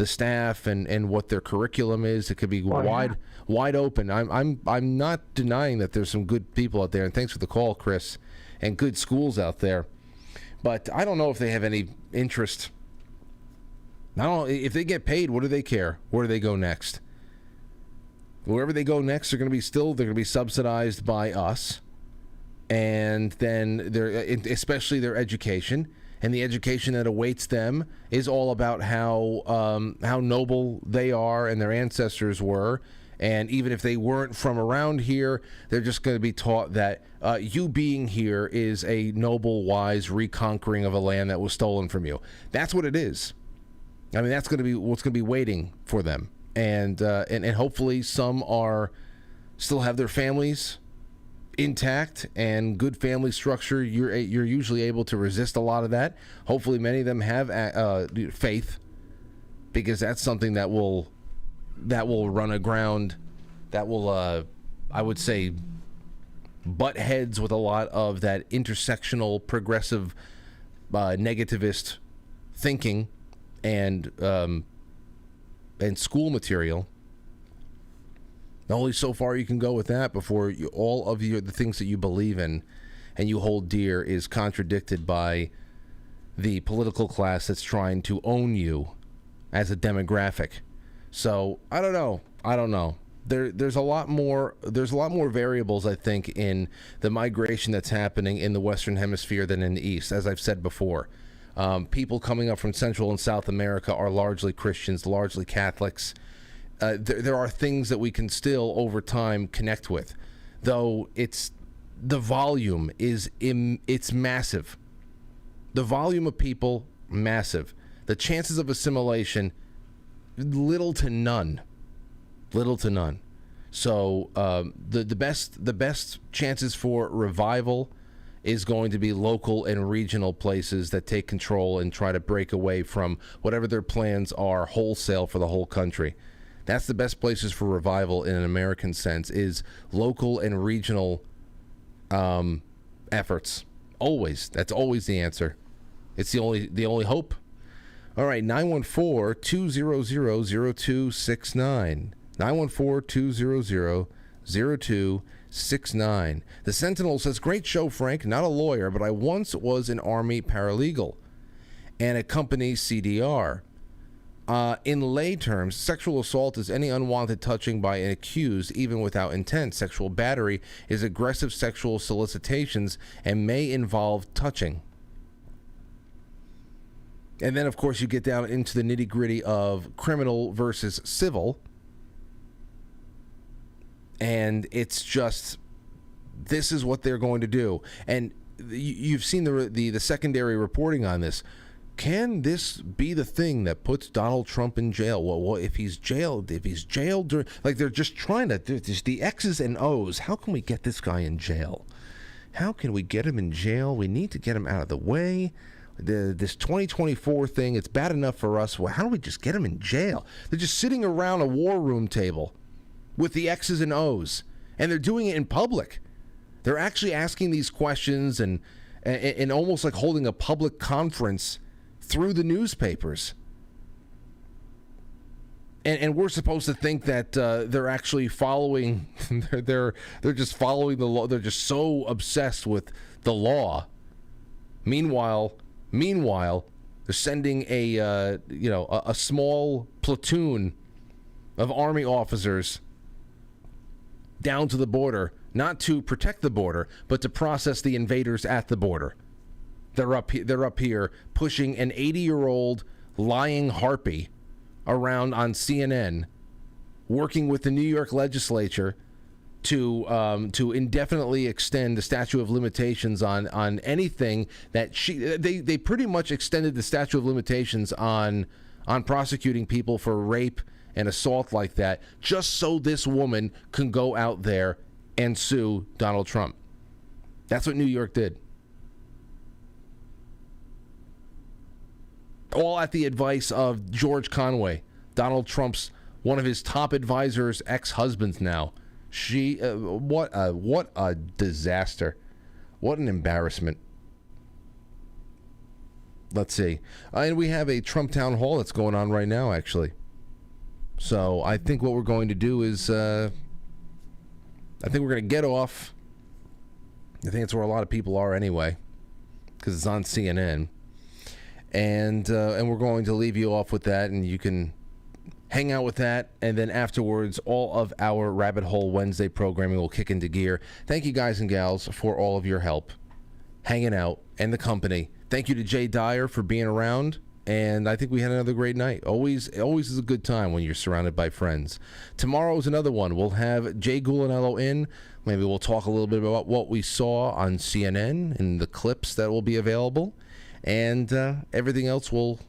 staff, and what their curriculum is. It could be wide open. I'm not denying that there's some good people out there, and thanks for the call, Chris, and good schools out there. But I don't know if they have any interest. I don't know if they get paid. What do they care? Where do they go next? Wherever they go next, they're going to be subsidized by us, and then especially their education, and the education that awaits them is all about how noble they are and their ancestors were. And even if they weren't from around here, they're just going to be taught that you being here is a noble, wise reconquering of a land that was stolen from you. That's what it is. I mean, that's going to be what's going to be waiting for them. And hopefully some still have their families intact and good family structure. You're usually able to resist a lot of that. Hopefully many of them have faith, because that's something that will run aground, that will I would say butt heads with a lot of that intersectional progressive negativist thinking and school material. Only so far you can go with that before all of the things that you believe in and you hold dear is contradicted by the political class that's trying to own you as a demographic. So I don't know. There's a lot more variables, I think, in the migration that's happening in the Western Hemisphere than in the East, as I've said before. People coming up from Central and South America are largely Christians, largely Catholics. There are things that we can still, over time, connect with, though the volume it's massive. The volume of people, massive. The chances of assimilation, little to none. So the best chances for revival is going to be local and regional places that take control and try to break away from whatever their plans are wholesale for the whole country. That's the best places for revival in an American sense, is local and regional efforts. Always. That's always the answer. It's the only hope. All right, 914-200-0269. 914-200-0269. The Sentinel says, great show, Frank. Not a lawyer, but I once was an Army paralegal and a company CDR. In lay terms, sexual assault is any unwanted touching by an accused, even without intent. Sexual battery is aggressive sexual solicitations and may involve touching. And then, of course, you get down into the nitty-gritty of criminal versus civil. And it's just, this is what they're going to do. And you've seen the secondary reporting on this. Can this be the thing that puts Donald Trump in jail? Well, if he's jailed, like they're just trying to do this, the X's and O's. How can we get this guy in jail? How can we get him in jail? We need to get him out of the way. This 2024 thing, it's bad enough for us. Well, how do we just get him in jail? They're just sitting around a war room table with the X's and O's, and they're doing it in public. They're actually asking these questions and almost like holding a public conference through the newspapers. And we're supposed to think that they're actually following, they're just following the law. They're just so obsessed with the law. Meanwhile, they're sending a small platoon of Army officers down to the border, not to protect the border, but to process the invaders at the border. They're up here pushing an 80-year-old lying harpy around on CNN, working with the New York legislature to indefinitely extend the statute of limitations on anything that they pretty much extended the statute of limitations on prosecuting people for rape and assault like that, just so this woman can go out there and sue Donald Trump. That's what New York did. All at the advice of George Conway, Donald Trump's one of his top advisors' ex-husbands now. What a disaster. What an embarrassment. Let's see. And we have a Trump town hall that's going on right now, actually. So I think what we're going to do is, I think we're going to get off. I think it's where a lot of people are anyway, because it's on CNN. And we're going to leave you off with that, and you can hang out with that, and then afterwards, all of our Rabbit Hole Wednesday programming will kick into gear. Thank you, guys and gals, for all of your help, hanging out, and the company. Thank you to Jay Dyer for being around, and I think we had another great night. Always is a good time when you're surrounded by friends. Tomorrow's another one. We'll have Jay Gulanello in. Maybe we'll talk a little bit about what we saw on CNN and the clips that will be available. And everything else will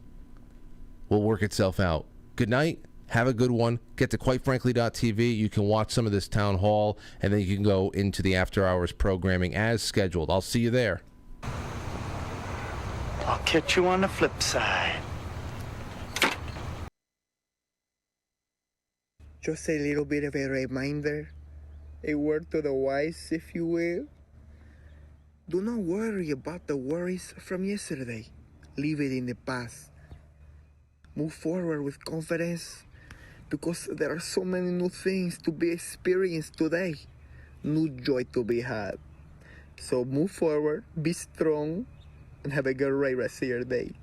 work itself out. Good night. Have a good one. Get to quitefrankly.tv. You can watch some of this town hall, and then you can go into the after hours programming as scheduled. I'll see you there. I'll catch you on the flip side. Just a little bit of a reminder, a word to the wise, if you will. Do not worry about the worries from yesterday. Leave it in the past. Move forward with confidence, because there are so many new things to be experienced today. New joy to be had. So move forward, be strong, and have a great rest of your day.